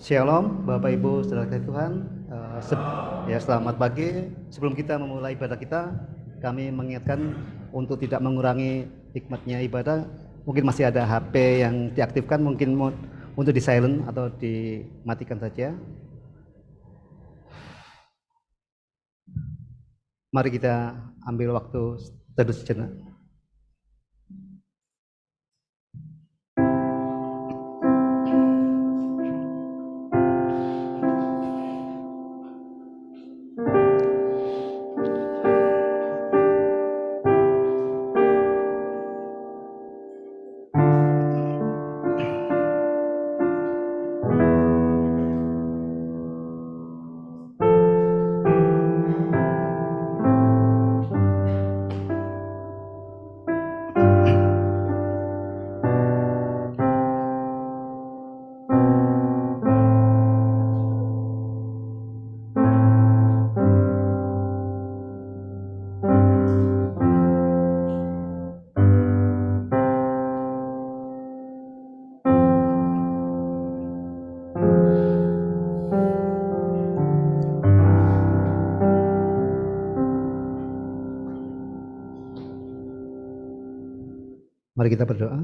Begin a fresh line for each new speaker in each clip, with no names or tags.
Shalom, Bapak Ibu, saudara Tuhan. Selamat pagi. Sebelum kita memulai ibadah kita, kami mengingatkan untuk tidak mengurangi hikmatnya ibadah. Mungkin masih ada HP yang diaktifkan, mungkin untuk di silent atau dimatikan saja. Mari kita ambil waktu teduh sejenak. Mari kita berdoa.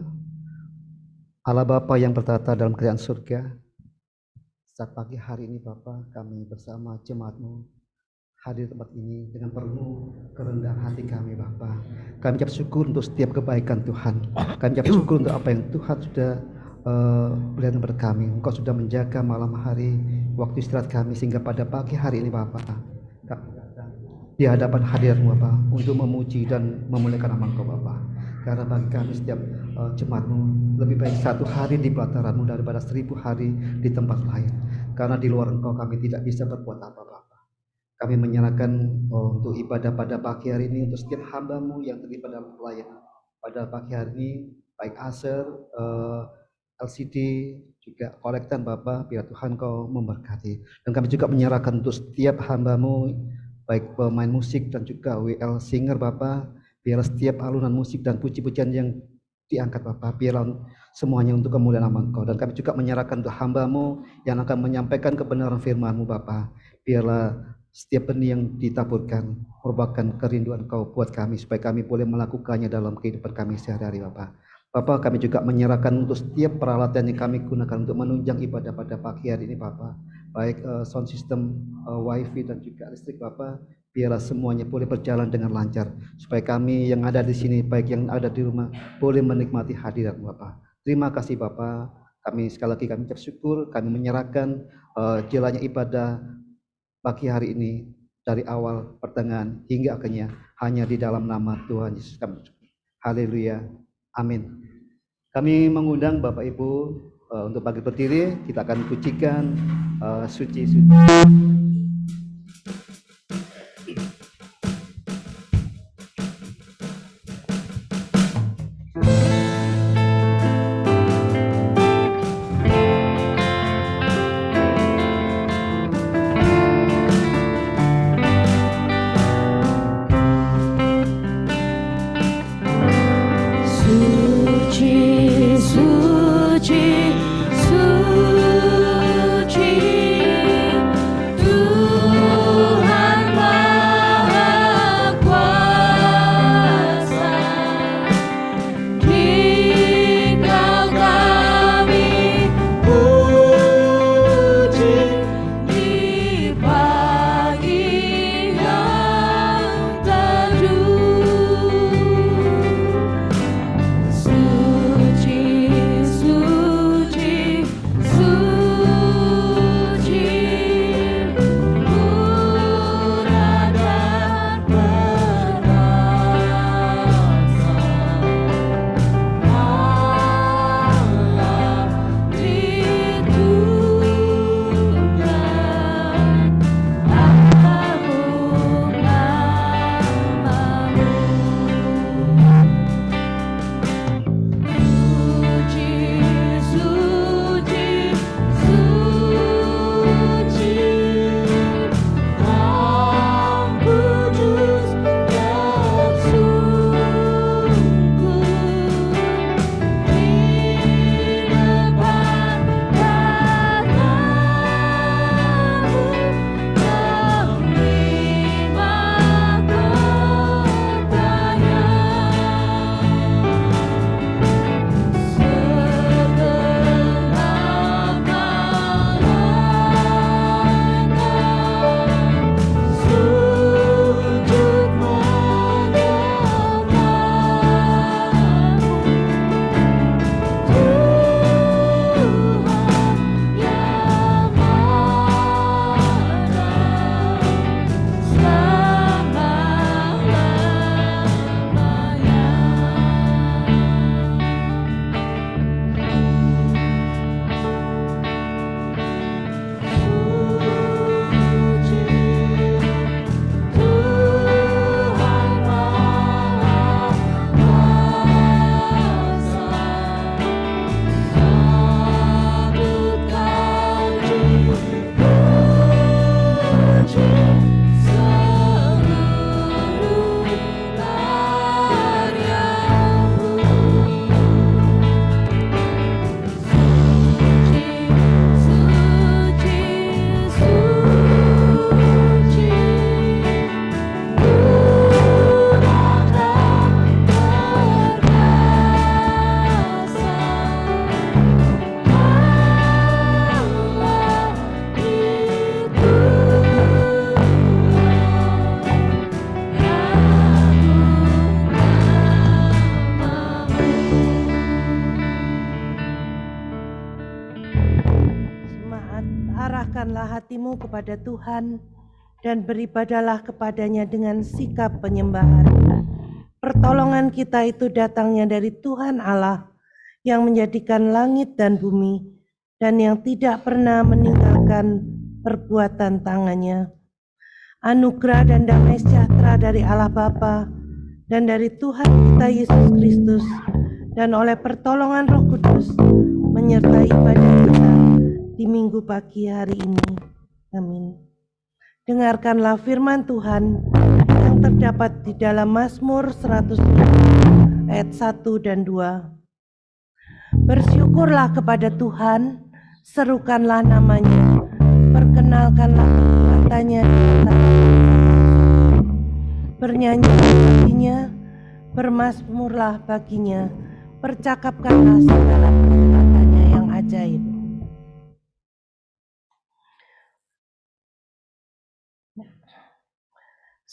Allah Bapa yang bertata dalam kerajaan surga, saat pagi hari ini Bapa, kami bersama jemaat-Mu hadir di tempat ini dengan penuh kerendahan hati kami Bapa. Kami ucap syukur untuk setiap kebaikan Tuhan. Kami ucap syukur untuk apa yang Tuhan sudah berikan kepada kami. Engkau sudah menjaga malam hari waktu istirahat kami sehingga pada pagi hari ini Bapa, kami datang di hadapan hadirat-Mu Bapa untuk memuji dan memuliakan nama Engkau Bapa. Karena bagi kami setiap jemaat-Mu lebih baik 1 hari di pelataran-Mu daripada 1000 hari di tempat lain. Karena di luar Engkau kami tidak bisa berbuat apa-apa. Kami menyerahkan untuk ibadah pada pagi hari ini untuk setiap hamba-Mu yang terlibat dalam pelayanan pada pagi hari ini, baik Aser, LCD, juga kolektan Bapak, biar Tuhan Kau memberkati. Dan kami juga menyerahkan untuk setiap hamba-Mu, baik pemain musik dan juga WL singer Bapak, biar setiap alunan musik dan puji-pujian yang diangkat Bapak, biar semuanya untuk kemuliaan nama Engkau. Dan kami juga menyerahkan untuk hamba-Mu yang akan menyampaikan kebenaran firman-Mu Bapak, biarlah setiap benih yang ditaburkan merupakan kerinduan Engkau buat kami, supaya kami boleh melakukannya dalam kehidupan kami sehari-hari Bapak. Bapak, kami juga menyerahkan untuk setiap peralatan yang kami gunakan untuk menunjang ibadah pada pagi hari ini Bapak, baik sound system, wifi dan juga listrik Bapak, biarlah semuanya boleh berjalan dengan lancar, supaya kami yang ada di sini, baik yang ada di rumah, boleh menikmati hadirat Bapak. Terima kasih Bapak. Kami sekali lagi kami ucap syukur, kami menyerahkan jalannya ibadah pagi hari ini dari awal, pertengahan hingga akhirnya hanya di dalam nama Tuhan Yesus kami. Haleluya. Amin. Kami mengundang Bapak Ibu untuk bangkit berdiri, kita akan pujikan suci suci.
Suci Serahkanlah hatimu kepada Tuhan dan beribadahlah kepadanya dengan sikap penyembahan. Pertolongan kita itu datangnya dari Tuhan Allah yang menjadikan langit dan bumi dan yang tidak pernah meninggalkan perbuatan tangannya. Anugerah dan damai sejahtera dari Allah Bapa dan dari Tuhan kita Yesus Kristus dan oleh pertolongan Roh Kudus menyertai ibadah kita di minggu pagi hari ini. Amin. Dengarkanlah firman Tuhan yang terdapat di dalam Mazmur 100 ayat 1 dan 2. Bersyukurlah kepada Tuhan, serukanlah namanya, perkenalkanlah perbuatannya di antara bangsa. Bernyanyilah baginya, bermazmurlah baginya, percakapkanlah segala perbuatannya yang ajaib.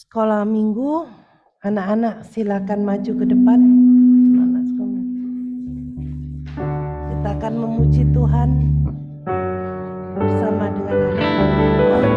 Sekolah minggu, anak-anak silakan maju ke depan. Kita akan memuji Tuhan bersama dengan anak-anak.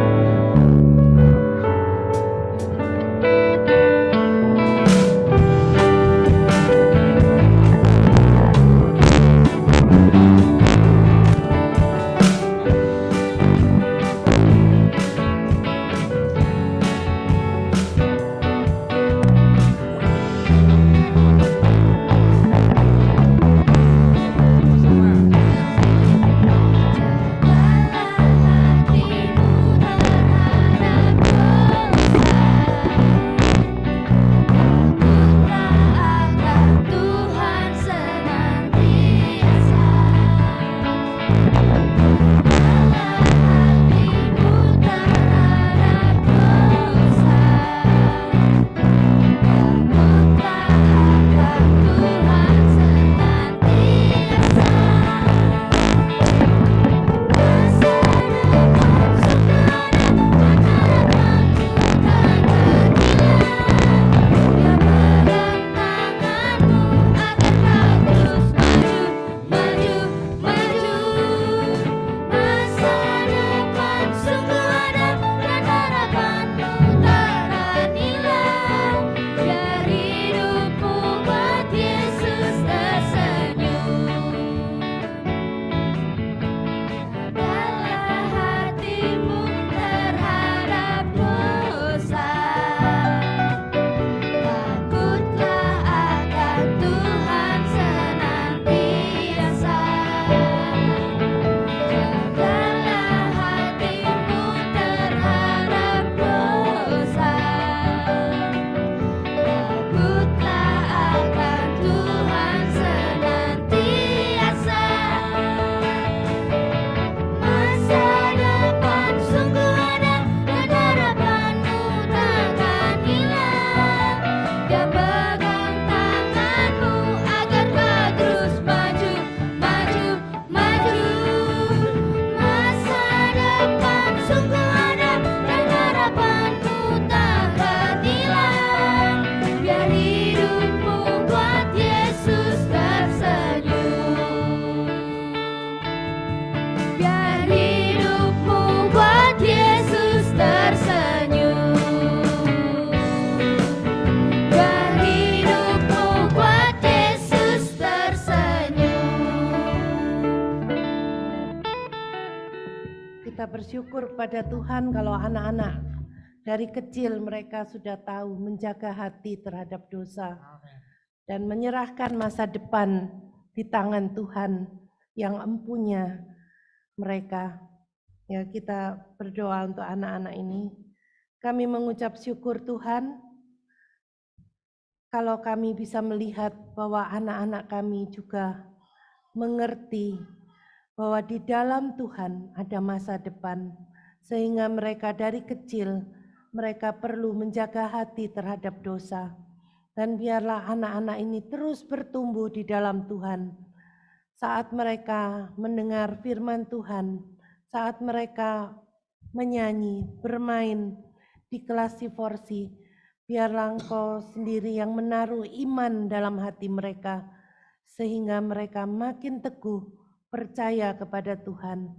Bersyukur pada Tuhan kalau anak-anak dari kecil mereka sudah tahu menjaga hati terhadap dosa dan menyerahkan masa depan di tangan Tuhan yang empunya mereka. Ya, kita berdoa untuk anak-anak ini. Kami mengucap syukur Tuhan kalau kami bisa melihat bahwa anak-anak kami juga mengerti bahwa di dalam Tuhan ada masa depan, sehingga mereka dari kecil mereka perlu menjaga hati terhadap dosa. Dan biarlah anak-anak ini terus bertumbuh di dalam Tuhan. Saat mereka mendengar firman Tuhan, saat mereka menyanyi, bermain di kelas Siforsi, biarlah Engkau sendiri yang menaruh iman dalam hati mereka, sehingga mereka makin teguh percaya kepada Tuhan.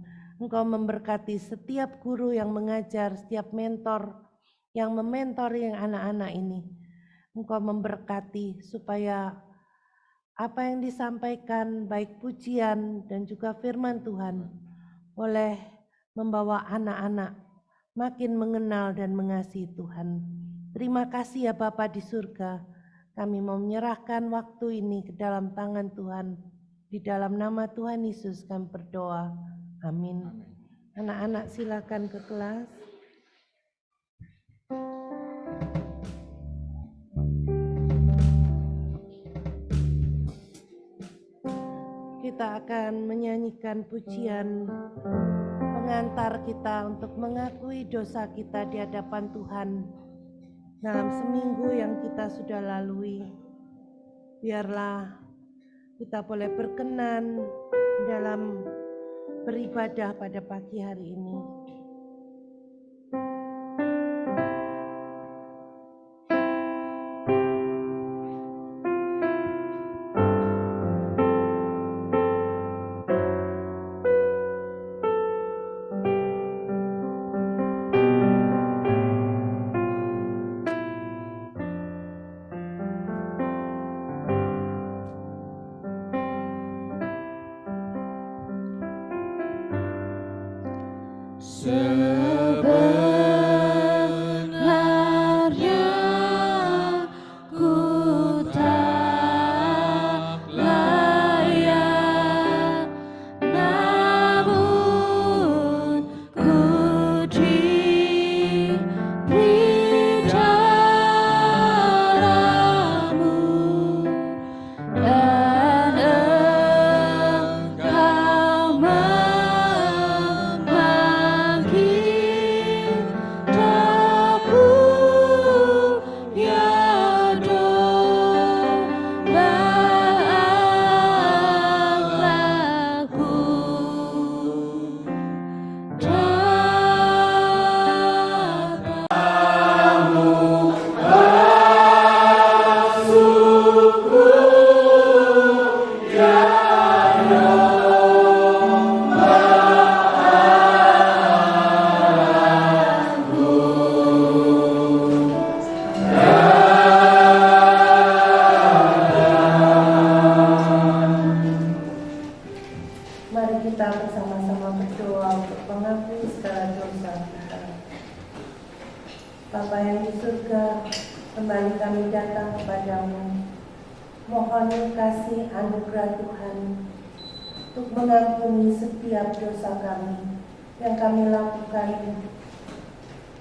Engkau memberkati setiap guru yang mengajar, setiap mentor yang mementori anak-anak ini. Engkau memberkati supaya apa yang disampaikan baik pujian dan juga firman Tuhan boleh membawa anak-anak makin mengenal dan mengasihi Tuhan. Terima kasih ya Bapa di surga. Kami mau menyerahkan waktu ini ke dalam tangan Tuhan. Di dalam nama Tuhan Yesus kami berdoa. Amin. Anak-anak silakan ke kelas. Kita akan menyanyikan pujian pengantar kita untuk mengakui dosa kita di hadapan Tuhan dalam seminggu yang kita sudah lalui. Biarlah kita boleh berkenan dalam beribadah pada pagi hari ini.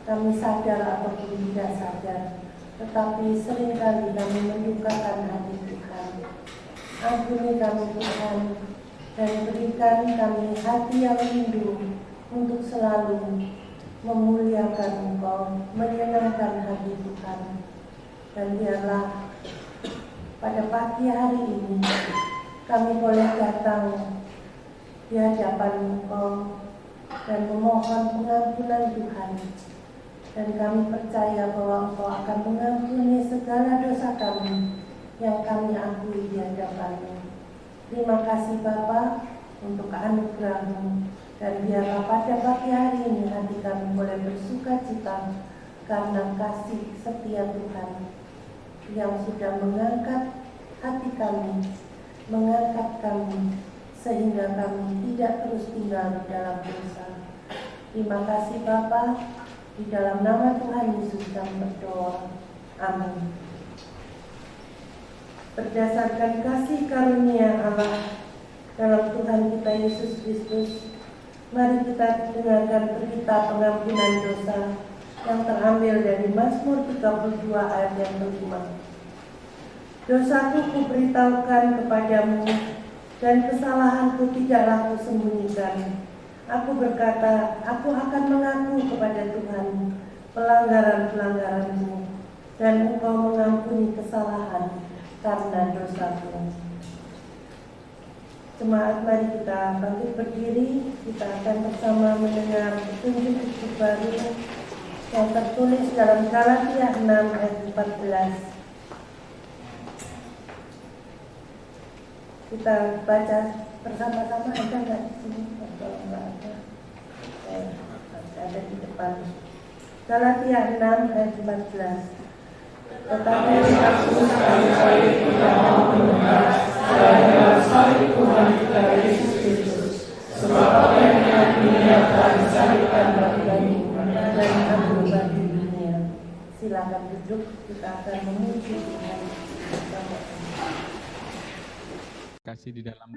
Kami sadar ataupun tidak sadar, tetapi seringkali kami mendukakan hati Tuhan. Ampuni kami Tuhan, dan berikan kami hati yang rindu untuk selalu memuliakan Engkau, menyenangkan hati Tuhan. Dan biarlah pada pagi hari ini kami boleh datang di hadapan Engkau dan memohon pengampunan Tuhan. Dan kami percaya bahwa Engkau akan mengampuni segala dosa kami yang kami akui di hadapan-Mu. Terima kasih Bapa untuk anugerah-Mu, dan biarlah pada pagi hari ini hati kami boleh bersuka cita karena kasih setia Tuhan yang sudah mengangkat hati kami, mengangkat kami sehingga kami tidak terus tinggal di dalam dosa. Terima kasih Bapa. Di dalam nama Tuhan Yesus kami berdoa. Amin. Berdasarkan kasih karunia Allah dalam Tuhan kita Yesus Kristus, mari kita dengarkan berita pengampunan dosa yang terambil dari Mazmur 32 ayat yang kelima. Dosaku kuberitahukan kepadamu, dan kesalahanku tidaklah kusembunyikan. Aku berkata, aku akan mengaku kepada Tuhan pelanggaran-pelanggaranmu, dan Engkau mengampuni kesalahan karena dosaku. Jemaat, mari kita bangkit berdiri. Kita akan bersama mendengar petunjuk hidup baru yang tertulis dalam Galatia 6 ayat 14. Kita baca bersama-sama, ada nggak di sini? Kalau nggak ada, ada di depan. Galatia 6 ayat 14. Tetapi aku sekali-kali tidak mau mendengar selain salib Tuhan kita Yesus Kristus, sebab apa yang dunia telah disalibkan bagiku dan aku bagi dunia. Silakan duduk, kita akan memuji Tuhan.
Kasih di dalam,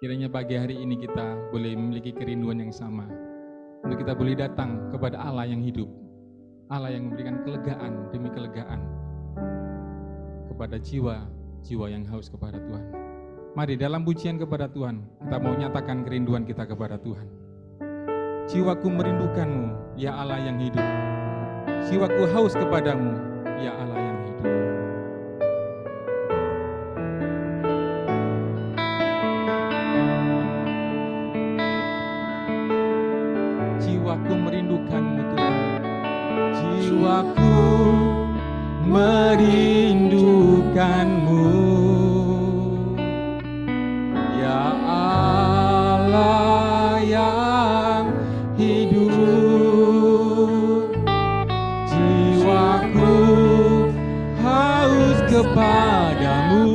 kiranya pagi hari ini kita boleh memiliki kerinduan yang sama, untuk kita boleh datang kepada Allah yang hidup, Allah yang memberikan kelegaan demi kelegaan kepada jiwa-jiwa yang haus kepada Tuhan. Mari dalam pujian kepada Tuhan, kita mau nyatakan kerinduan kita kepada Tuhan. Jiwaku merindukanmu, ya Allah yang hidup. Jiwaku haus kepadamu, ya Allah yang hidup. Jiwaku merindukanmu Tuhan. Jiwaku merindukanmu, ya Allah yang hidup. Jiwaku haus kepadamu,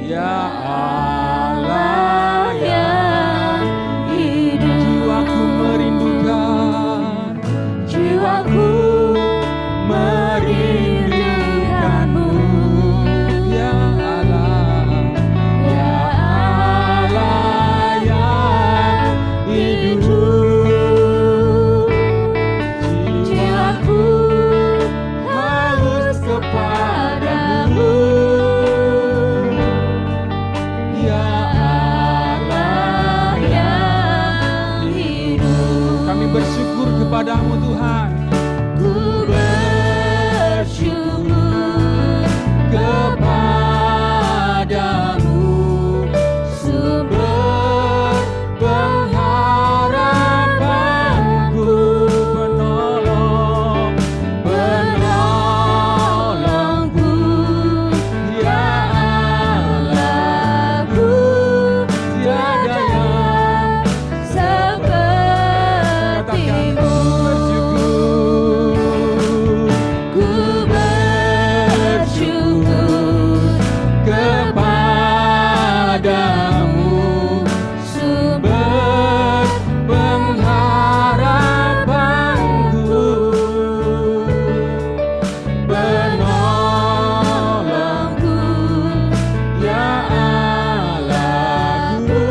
ya Allah yang hidup. Jiwaku merindukan, jiwaku merindukanmu, ya Allah yang hidup. Jiwaku haus kepadamu, ya Allah yang hidup. Kami bersyukur kepadamu Tuhan. Ku bersyukur kepadamu, sumber pengharapanku, penolongku, ya Allahku, tiada yang sepertimu. Ku bersyukur kepadamu, sumber pengharapanku, penolongku, ya Allahku,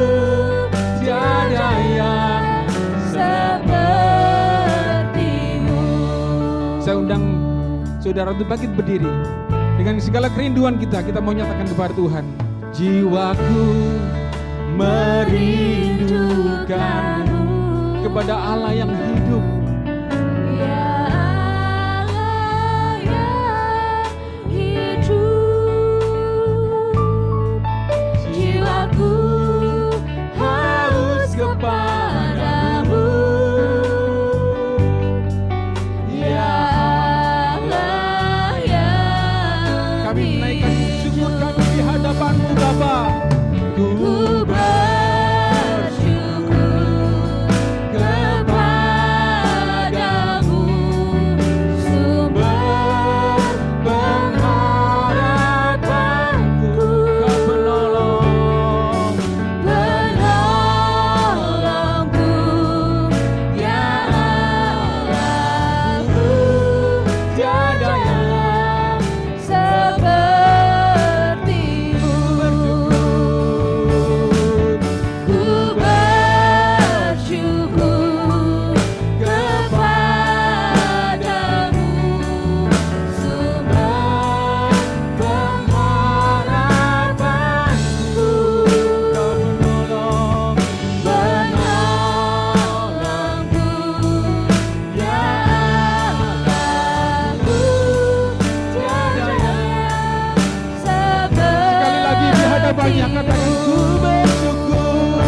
tiada yang sepertimu. Saya undang saudara untuk bangkit berdiri. Dengan segala kerinduan kita mau nyatakan kepada Tuhan. Jiwaku merindukanmu, kepada Allah yang hidup. Ya Allah yang hidup. Jiwaku haus kepadamu, ya Allah yang kami menaikkan syukur kami di hadapan-Mu Bapa. Ku bersyukur kepadamu, sumber pengharapanku, Kau penolongku, ya Allahku, tiada yang sepertimu. Ku bersyukur kepadamu, sumber pengharapanku, Kau penolongku, ya Allahku, tiada yang sepertimu. Sekali lagi di hadapannya katakan ku bersyukur,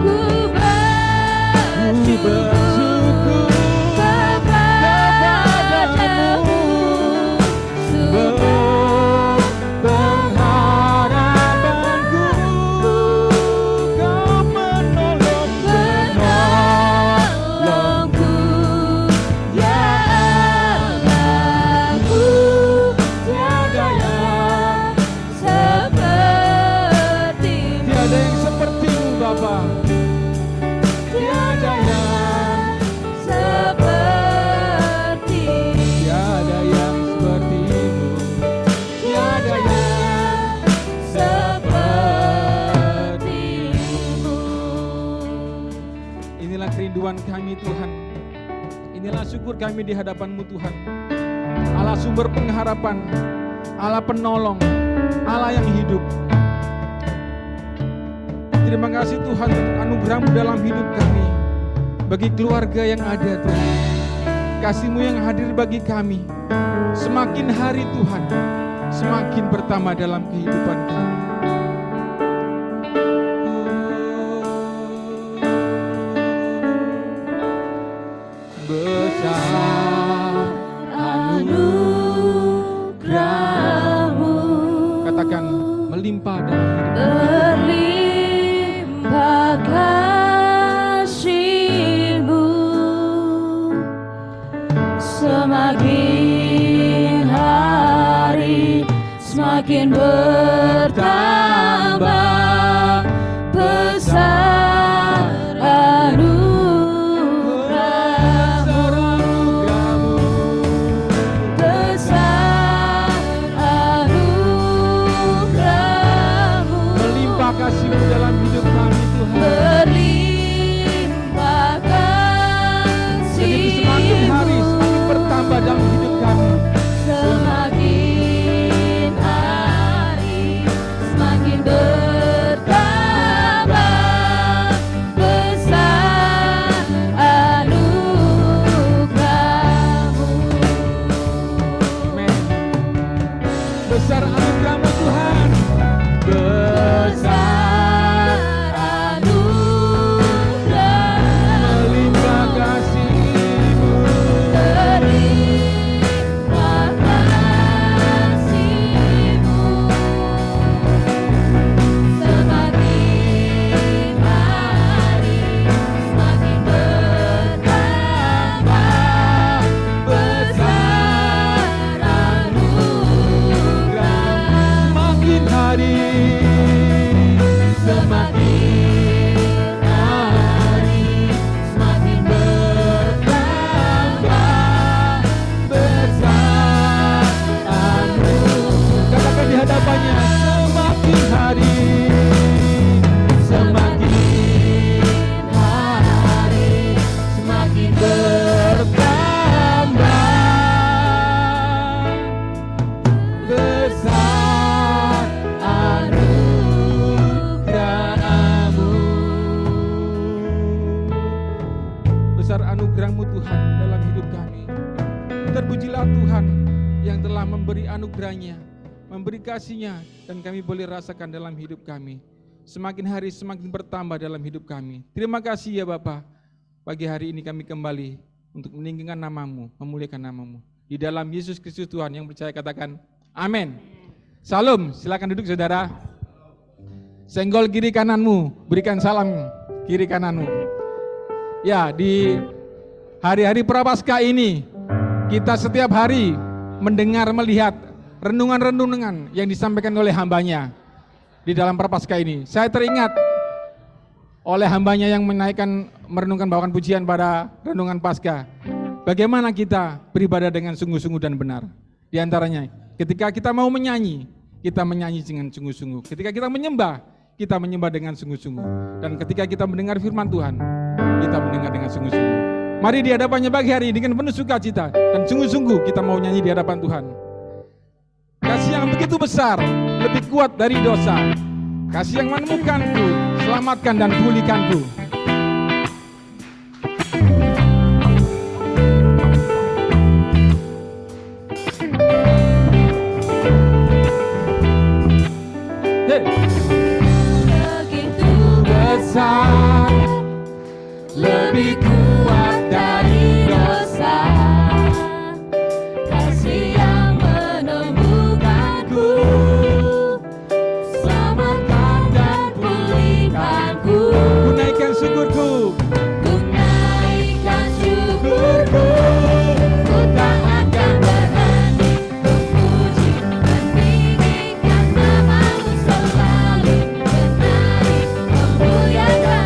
ku bersyukur kepadamu, sumber pengharapanku, Kau kehidupan kami Tuhan. Inilah syukur kami di hadapan-Mu Tuhan. Allah sumber pengharapan, Allah penolong, Allah yang hidup. Terima kasih Tuhan untuk anugerah-Mu dalam hidup kami. Bagi keluarga yang ada Tuhan, kasih-Mu yang hadir bagi kami. Semakin hari Tuhan, semakin bertambah dalam kehidupan kami. Besar anugerah-Mu, katakan melimpah dalam hidup.
Berlimpah kasih-Mu, semakin hari semakin bertambah besar anugerah-Mu, besar anugerah-Mu,
Melimpah kasih-Mu dalam hidup kami Tuhan.
berlimpah
Jadi semakin hari
kasih-Mu,
semakin bertambah dalam hidup kami.
semakin hari semakin bertambah besar anugerah-Mu.
Amen. Besar anugerah-Mu Tuhan. Besar
anugerah-Mu,
melimpah kasih-Mu.
berlimpah kasih-Mu, semakin hari semakin bertambah besar anugerah-Mu,
Semakin hari
semakin hari semakin bertambah besar anugerah.
katakan di hadapannya, semakin hari
Semakin hari semakin
bertambah besar anugerah-Mu. Besar anugerah-Mu Tuhan dalam hidup kami. Terpujilah Tuhan yang telah memberi anugerah-Nya, memberi kasih-Nya, dan kami boleh rasakan dalam hidup kami. Semakin hari semakin bertambah dalam hidup kami. Terima kasih ya Bapa. Pagi hari ini kami kembali untuk meninggikan nama-Mu, memuliakan nama-Mu. Di dalam Yesus Kristus Tuhan yang percaya katakan amin. Salam, silakan duduk saudara. Senggol kiri kananmu, berikan salam kiri kananmu. Ya, di hari-hari Prapaskah ini kita setiap hari mendengar, melihat renungan-renungan yang disampaikan oleh hambanya di dalam Prapaskah ini. Saya teringat oleh hambanya yang merenungkan bawakan pujian pada renungan Paskah. Bagaimana kita beribadah dengan sungguh-sungguh dan benar. Di antaranya, ketika kita mau menyanyi, kita menyanyi dengan sungguh-sungguh. Ketika kita menyembah dengan sungguh-sungguh. Dan ketika kita mendengar firman Tuhan, kita mendengar dengan sungguh-sungguh. Mari di hadapannya pagi hari dengan penuh sukacita dan sungguh-sungguh kita mau nyanyi di hadapan Tuhan. Kasih yang begitu besar, lebih kuat dari dosa. Kasih yang menemukanku, selamatkan dan pulihkanku.
Begitu besar, lebih kuat dari dosa. Kasih yang menemukanku, selamatkan dan pulihkanku.
Ku naikkan syukurku,
Ku naikkan syukurku, ku tak akan berhenti memuji, meninggikan nama-Mu selalu, menari, memuliakan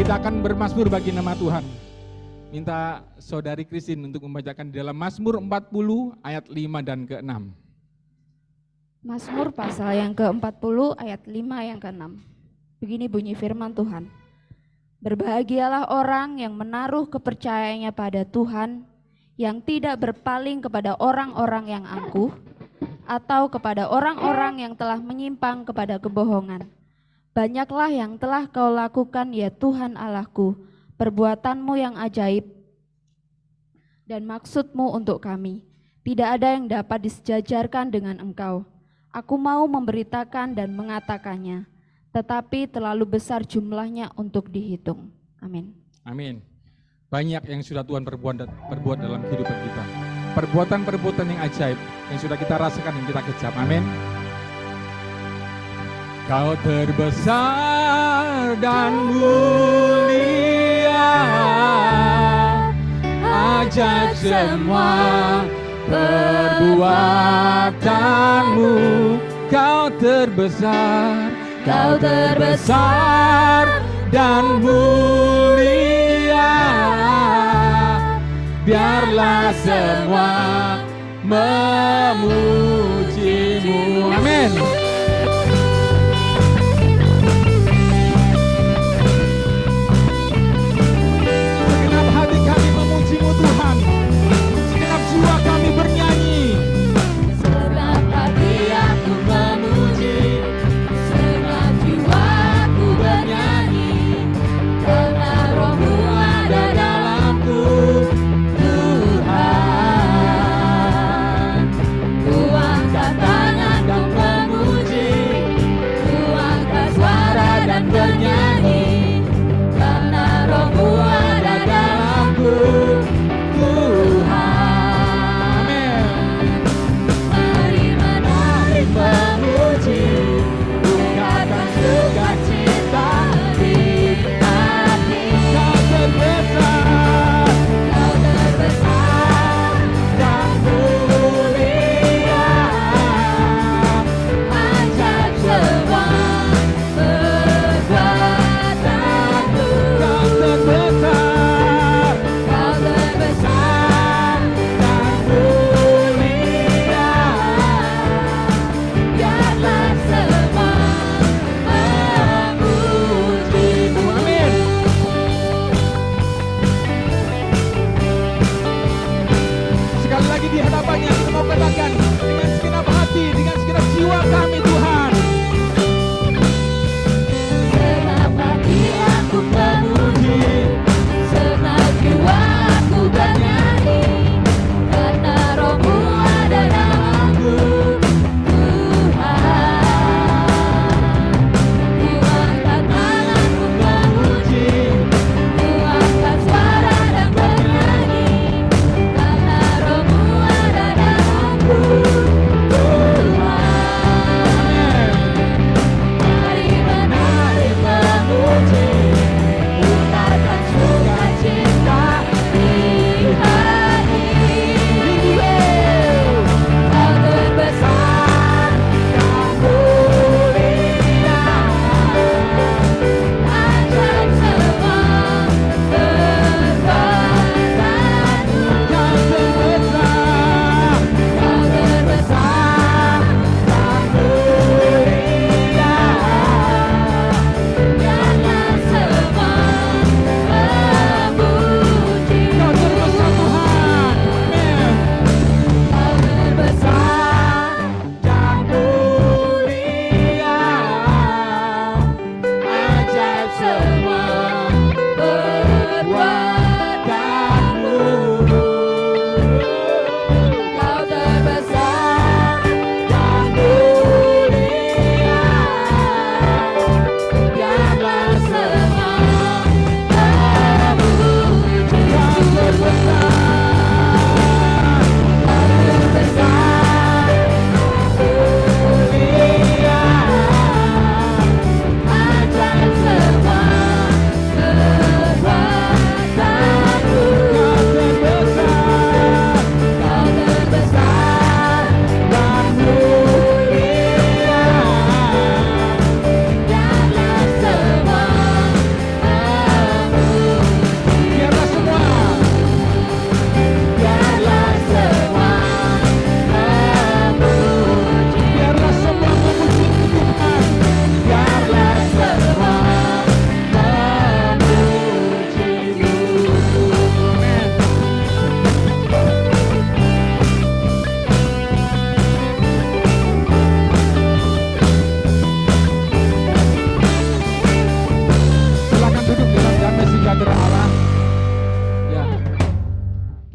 Kita akan bermazmur bagi nama Tuhan. Minta saudari Christine untuk membacakan di dalam Mazmur 40 ayat 5 dan ke-6.
Mazmur pasal yang ke-40 ayat 5 yang ke-6. Begini bunyi firman Tuhan. Berbahagialah orang yang menaruh kepercayaannya pada Tuhan, yang tidak berpaling kepada orang-orang yang angkuh, atau kepada orang-orang yang telah menyimpang kepada kebohongan. Banyaklah yang telah kau lakukan ya Tuhan Allahku, perbuatanmu yang ajaib dan maksudmu untuk kami. Tidak ada yang dapat disejajarkan dengan engkau. Aku mau memberitakan dan mengatakannya, tetapi terlalu besar jumlahnya untuk dihitung. Amin.
Amin. Banyak yang sudah Tuhan perbuat dalam kehidupan kita. Perbuatan-perbuatan yang ajaib yang sudah kita rasakan, yang kita kejam. Amin. Kau terbesar dan mulia, ajaib semua perbuatanmu. Kau terbesar dan mulia, biarlah semua memujimu. Amin. Segenap hati kami memujimu Tuhan, segenap jiwa kami bernyanyi.
Segenap hati aku memuji, segenap jiwaku bernyanyi, karena Roh-Mu ada dalamku, Tuhan. Ku angkat tangan dan memuji.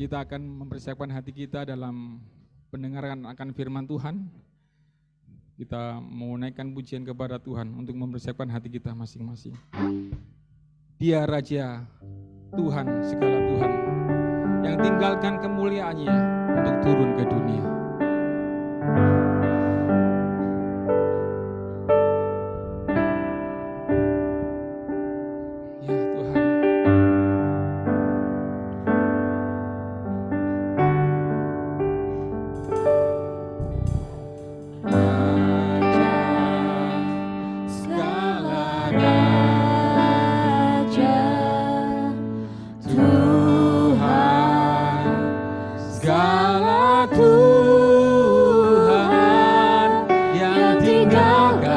kita akan mempersiapkan hati kita dalam pendengaran akan firman Tuhan. Kita mau naikkan pujian kepada Tuhan untuk mempersiapkan hati kita masing-masing. Dia Raja, Tuhan segala Tuhan, yang tinggalkan kemuliaannya untuk turun ke dunia. Ya Tuhan,
Segala raja, Tuhan, segala Tuhan yang tinggalkan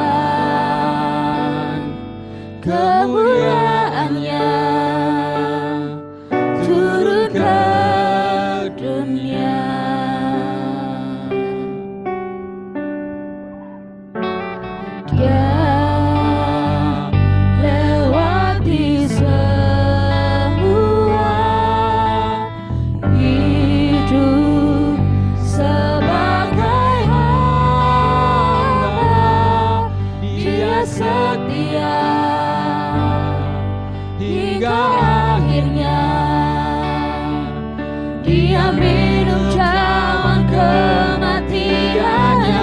kemuliaannya turun ke dunia. Dia lewati semua hidup sebagai hamba. Dia setia hingga akhirnya. Dia minum cawan kematiannya.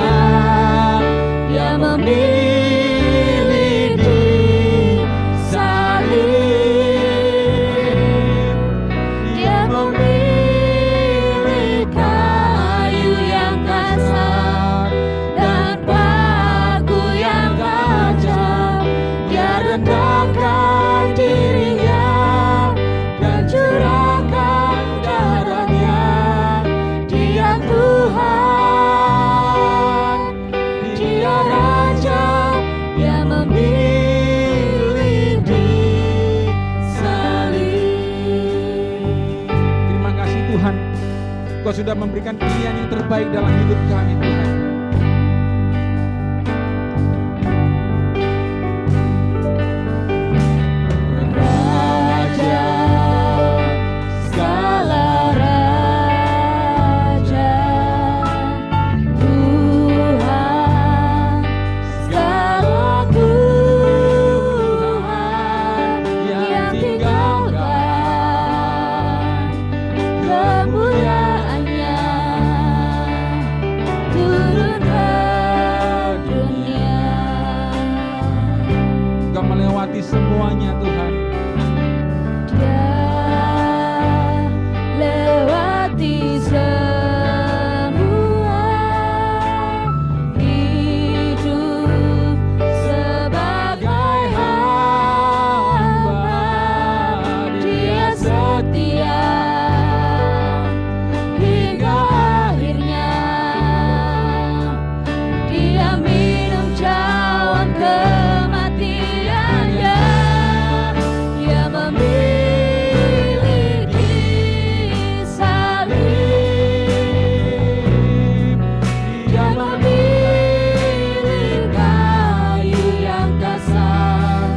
Dia memilih di salib. Dia memilih kayu yang kasar dan paku yang tajam. Dia rendahkan dirinya dan curahkan darahnya. Dia Tuhan, Dia Raja yang memilih di salib.
terima kasih Tuhan, Kau sudah memberikan pilihan yang terbaik dalam hidup kami Tuhan.
Raja, segala raja, Tuhan, segala Tuhan yang tinggalkan kemuliaannya turun ke dunia.
Engkau melewati semuanya Tuhan.
Dia lewati semua hidup sebagai hamba. Dia setia hingga akhirnya. Dia minum cawan kematiannya. Dia memilih di salib. Dia memilih kayu yang kasar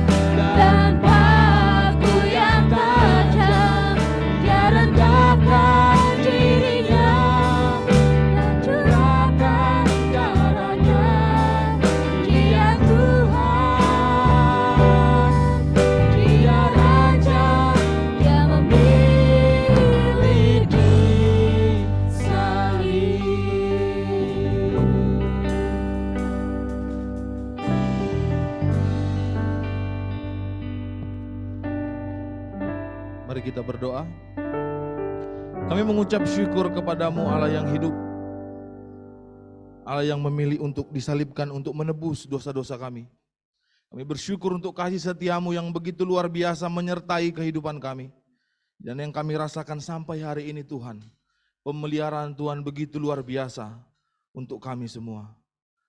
dan paku yang tajam. Dia rendahkan dirinya dan curahkan darahnya. Dia Tuhan, Dia Raja yang memilih di salib.
Mari kita berdoa. Kami mengucap syukur kepadamu Allah yang hidup, Allah yang memilih untuk disalibkan untuk menebus dosa-dosa kami. Kami bersyukur untuk kasih setiamu yang begitu luar biasa menyertai kehidupan kami. Dan yang kami rasakan sampai hari ini Tuhan, pemeliharaan Tuhan begitu luar biasa untuk kami semua.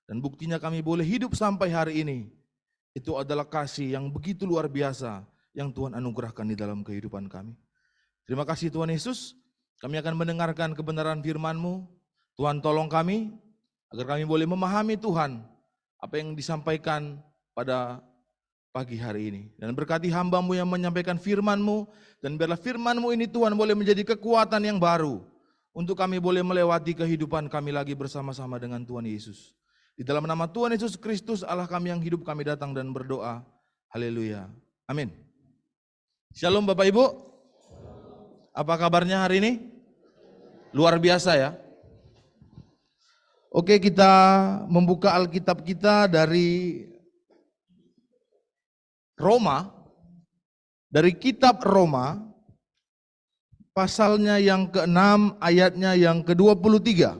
Dan buktinya kami boleh hidup sampai hari ini, itu adalah kasih yang begitu luar biasa yang Tuhan anugerahkan di dalam kehidupan kami. Terima kasih Tuhan Yesus, kami akan mendengarkan kebenaran firman-Mu. Tuhan tolong kami, agar kami boleh memahami Tuhan, apa yang disampaikan pada pagi hari ini. Dan berkati hamba-Mu yang menyampaikan firman-Mu, dan biarlah firman-Mu ini Tuhan boleh menjadi kekuatan yang baru untuk kami boleh melewati kehidupan kami lagi bersama-sama dengan Tuhan Yesus. Di dalam nama Tuhan Yesus Kristus, Allah kami yang hidup, kami datang dan berdoa. Haleluya. Amin. Shalom Bapak Ibu. Apa kabarnya hari ini? Luar biasa ya. Oke, kita membuka Alkitab kita dari Roma, dari kitab Roma, pasalnya yang ke-6, ayatnya yang ke-23.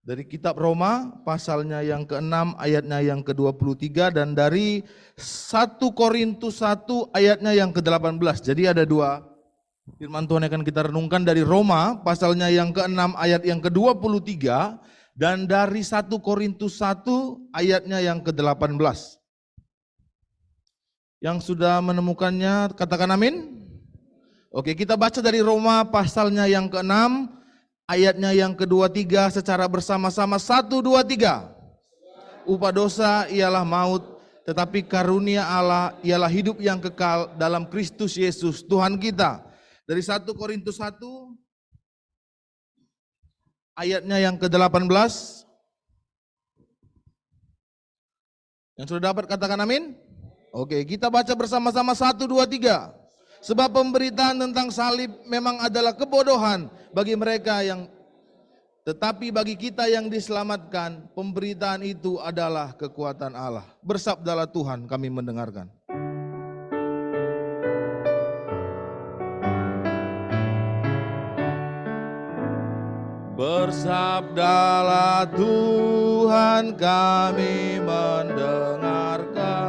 Dari kitab Roma, pasalnya yang ke-6, ayatnya yang ke-23, dan dari 1 Korintus 1, ayatnya yang ke-18. Jadi ada dua firman Tuhan yang akan kita renungkan dari Roma, pasalnya yang ke-6, ayat yang ke-23, dan dari 1 Korintus 1, ayatnya yang ke-18. Yang sudah menemukannya, katakan amin. Oke, kita baca dari Roma, pasalnya yang ke-6, ayatnya yang ke-23 secara bersama-sama. 1, 2, 3. Upah dosa ialah maut, tetapi karunia Allah ialah hidup yang kekal dalam Kristus Yesus Tuhan kita. Dari 1 Korintus 1, ayatnya yang ke-18. Yang sudah dapat katakan amin. Oke, kita baca bersama-sama. 1, 2, 3. Sebab pemberitaan tentang salib memang adalah kebodohan bagi mereka yang, tetapi bagi kita yang diselamatkan, pemberitaan itu adalah kekuatan Allah. Bersabdalah Tuhan, kami mendengarkan. Bersabdalah Tuhan, kami mendengarkan.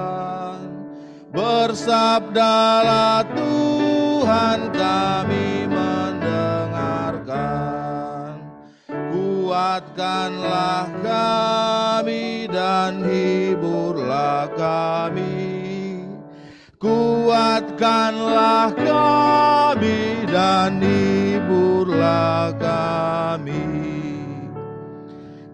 Bersabdalah Tuhan, kami mendengarkan. Kuatkanlah kami dan hiburlah kami. Kuatkanlah kami dan hiburlah kami.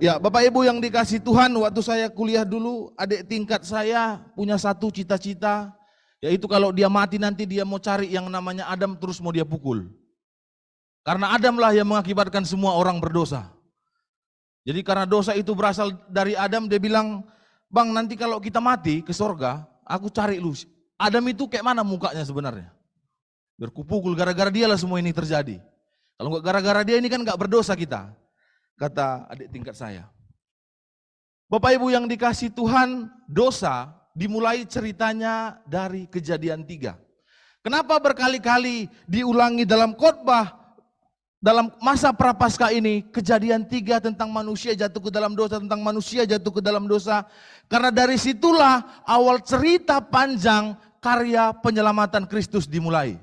Ya, Bapak Ibu yang dikasih Tuhan, waktu saya kuliah dulu, adik tingkat saya punya satu cita-cita, yaitu kalau dia mati nanti dia mau cari yang namanya Adam terus mau dia pukul. Karena Adamlah yang mengakibatkan semua orang berdosa. Jadi karena dosa itu berasal dari Adam, dia bilang, "Bang, nanti kalau kita mati ke sorga, aku cari lu. Adam itu kayak mana mukanya sebenarnya? Biar kupukul, gara-gara dialah semua ini terjadi. Kalau enggak gara-gara dia ini kan enggak berdosa kita." Kata adik tingkat saya. Bapak Ibu yang dikasih Tuhan, dosa dimulai ceritanya dari Kejadian 3. Kenapa berkali-kali diulangi dalam khotbah dalam masa prapaskah ini? Kejadian 3 tentang manusia jatuh ke dalam dosa, tentang manusia jatuh ke dalam dosa. Karena dari situlah awal cerita panjang karya penyelamatan Kristus dimulai.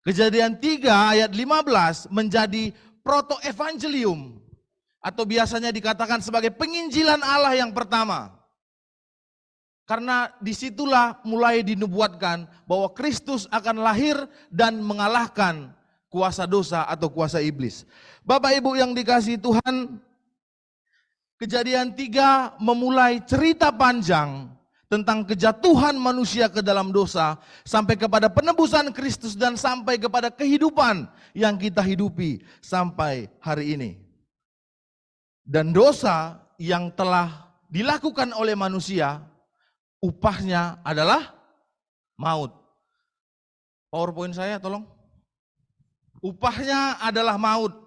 Kejadian 3 ayat 15 menjadi proto-evangelium, atau biasanya dikatakan sebagai penginjilan Allah yang pertama. Karena disitulah mulai dinubuatkan bahwa Kristus akan lahir dan mengalahkan kuasa dosa atau kuasa iblis. Bapak Ibu yang dikasihi Tuhan, Kejadian 3 memulai cerita panjang tentang kejatuhan manusia ke dalam dosa, sampai kepada penebusan Kristus dan sampai kepada kehidupan yang kita hidupi sampai hari ini. Dan dosa yang telah dilakukan oleh manusia, upahnya adalah maut. PowerPoint saya tolong. Upahnya adalah maut.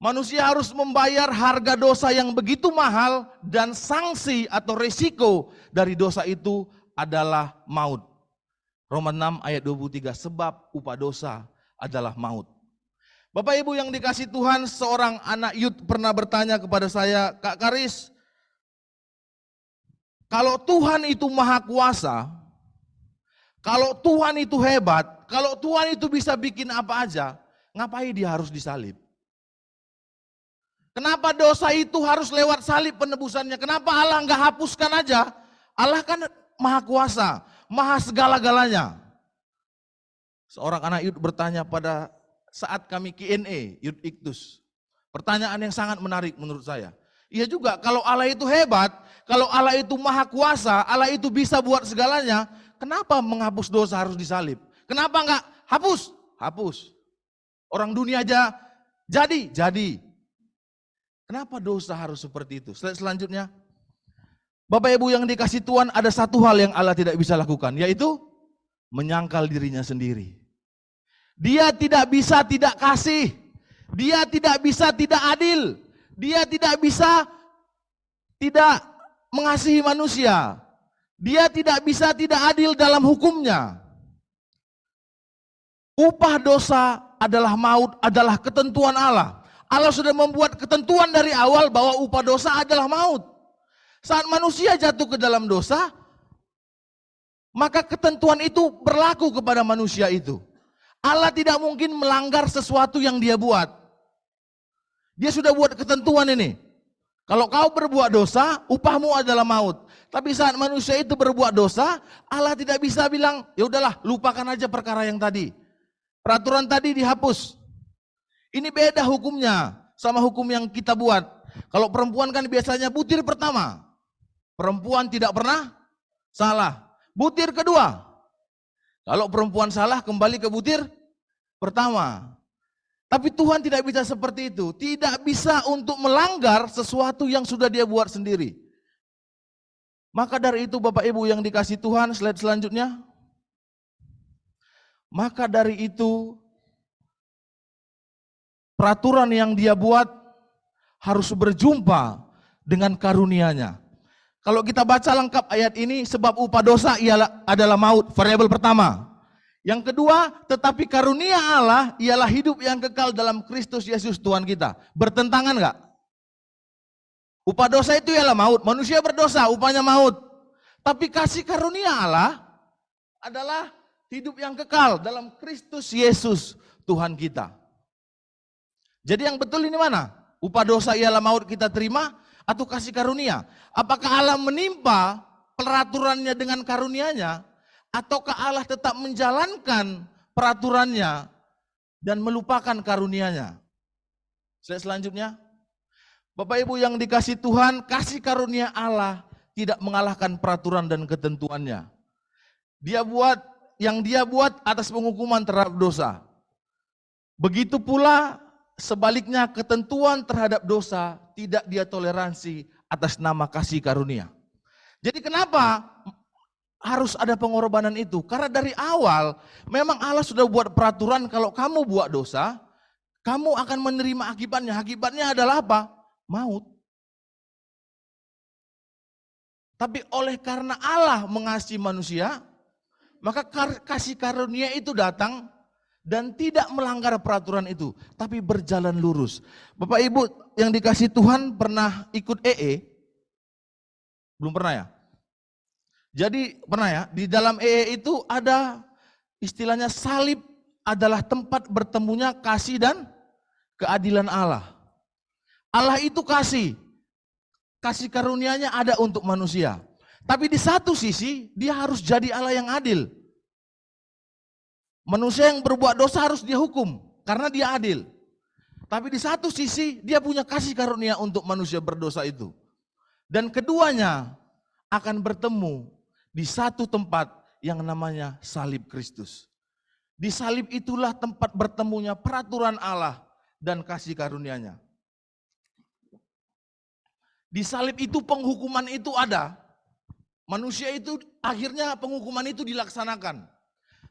Manusia harus membayar harga dosa yang begitu mahal, dan sanksi atau resiko dari dosa itu adalah maut. Roma 6 ayat 23, sebab upah dosa adalah maut. Bapak Ibu yang dikasih Tuhan, seorang anak youth pernah bertanya kepada saya, "Kak Karis, kalau Tuhan itu maha kuasa, kalau Tuhan itu hebat, kalau Tuhan itu bisa bikin apa aja, ngapain dia harus disalib? Kenapa dosa itu harus lewat salib penebusannya? Kenapa Allah nggak hapuskan aja? Allah kan maha kuasa, maha segala-galanya." Seorang anak youth bertanya pada saat kami Q&A, Youth Iktus. Pertanyaan yang sangat menarik menurut saya. Iya juga, kalau Allah itu hebat, kalau Allah itu maha kuasa, Allah itu bisa buat segalanya, kenapa menghapus dosa harus disalib? Kenapa enggak hapus? Hapus. Orang dunia aja jadi. Kenapa dosa harus seperti itu? Slide selanjutnya. Bapak Ibu yang dikasih Tuhan, ada satu hal yang Allah tidak bisa lakukan, yaitu menyangkal dirinya sendiri. Dia tidak bisa tidak kasih. Dia tidak bisa tidak adil. Dia tidak bisa tidak mengasihi manusia. Dia tidak bisa tidak adil dalam hukumnya. Upah dosa adalah maut, adalah ketentuan Allah. Allah sudah membuat ketentuan dari awal bahwa upah dosa adalah maut. Saat manusia jatuh ke dalam dosa, maka ketentuan itu berlaku kepada manusia itu. Allah tidak mungkin melanggar sesuatu yang dia buat. Dia sudah buat ketentuan ini. Kalau kau berbuat dosa, upahmu adalah maut. Tapi saat manusia itu berbuat dosa, Allah tidak bisa bilang, ya udahlah, lupakan aja perkara yang tadi. Peraturan tadi dihapus. Ini beda hukumnya sama hukum yang kita buat. Kalau perempuan kan biasanya butir pertama. Perempuan tidak pernah salah. Butir kedua. Kalau perempuan salah kembali ke butir pertama. Tapi Tuhan tidak bisa seperti itu. Tidak bisa untuk melanggar sesuatu yang sudah dia buat sendiri. Maka dari itu Bapak Ibu yang dikasih Tuhan, slide selanjutnya. Maka dari itu peraturan yang dia buat harus berjumpa dengan karunia-Nya. Kalau kita baca lengkap ayat ini, sebab upah dosa adalah maut, variabel pertama. Yang kedua, tetapi karunia Allah ialah hidup yang kekal dalam Kristus Yesus Tuhan kita. Bertentangan enggak? Upah dosa itu ialah maut, manusia berdosa, upahnya maut. Tapi kasih karunia Allah adalah hidup yang kekal dalam Kristus Yesus Tuhan kita. Jadi yang betul ini mana? Upah dosa ialah maut kita terima atau kasih karunia? Apakah Allah menimpa peraturannya dengan karunia-Nya? Ataukah Allah tetap menjalankan peraturannya dan melupakan karunia-Nya? Slide selanjutnya. Bapak Ibu yang dikasih Tuhan, kasih karunia Allah tidak mengalahkan peraturan dan ketentuannya. Dia buat atas penghukuman terhadap dosa. Begitu pula sebaliknya ketentuan terhadap dosa tidak dia toleransi atas nama kasih karunia. Jadi kenapa harus ada pengorbanan itu? Karena dari awal memang Allah sudah buat peraturan kalau kamu buat dosa, kamu akan menerima akibatnya. Akibatnya adalah apa? Maut. Tapi oleh karena Allah mengasihi manusia, maka kasih karunia itu datang dan tidak melanggar peraturan itu, tapi berjalan lurus. Bapak Ibu yang dikasih Tuhan pernah ikut EE? Belum pernah ya? Jadi pernah ya, di dalam EE itu ada istilahnya salib adalah tempat bertemunya kasih dan keadilan Allah. Allah itu kasih karunia-Nya ada untuk manusia. Tapi di satu sisi dia harus jadi Allah yang adil. Manusia yang berbuat dosa harus dihukum karena dia adil. Tapi di satu sisi dia punya kasih karunia untuk manusia berdosa itu. Dan keduanya akan bertemu di satu tempat yang namanya salib Kristus. Di salib itulah tempat bertemunya peraturan Allah dan kasih karunia-Nya. Di salib itu penghukuman itu ada. Manusia itu akhirnya penghukuman itu dilaksanakan.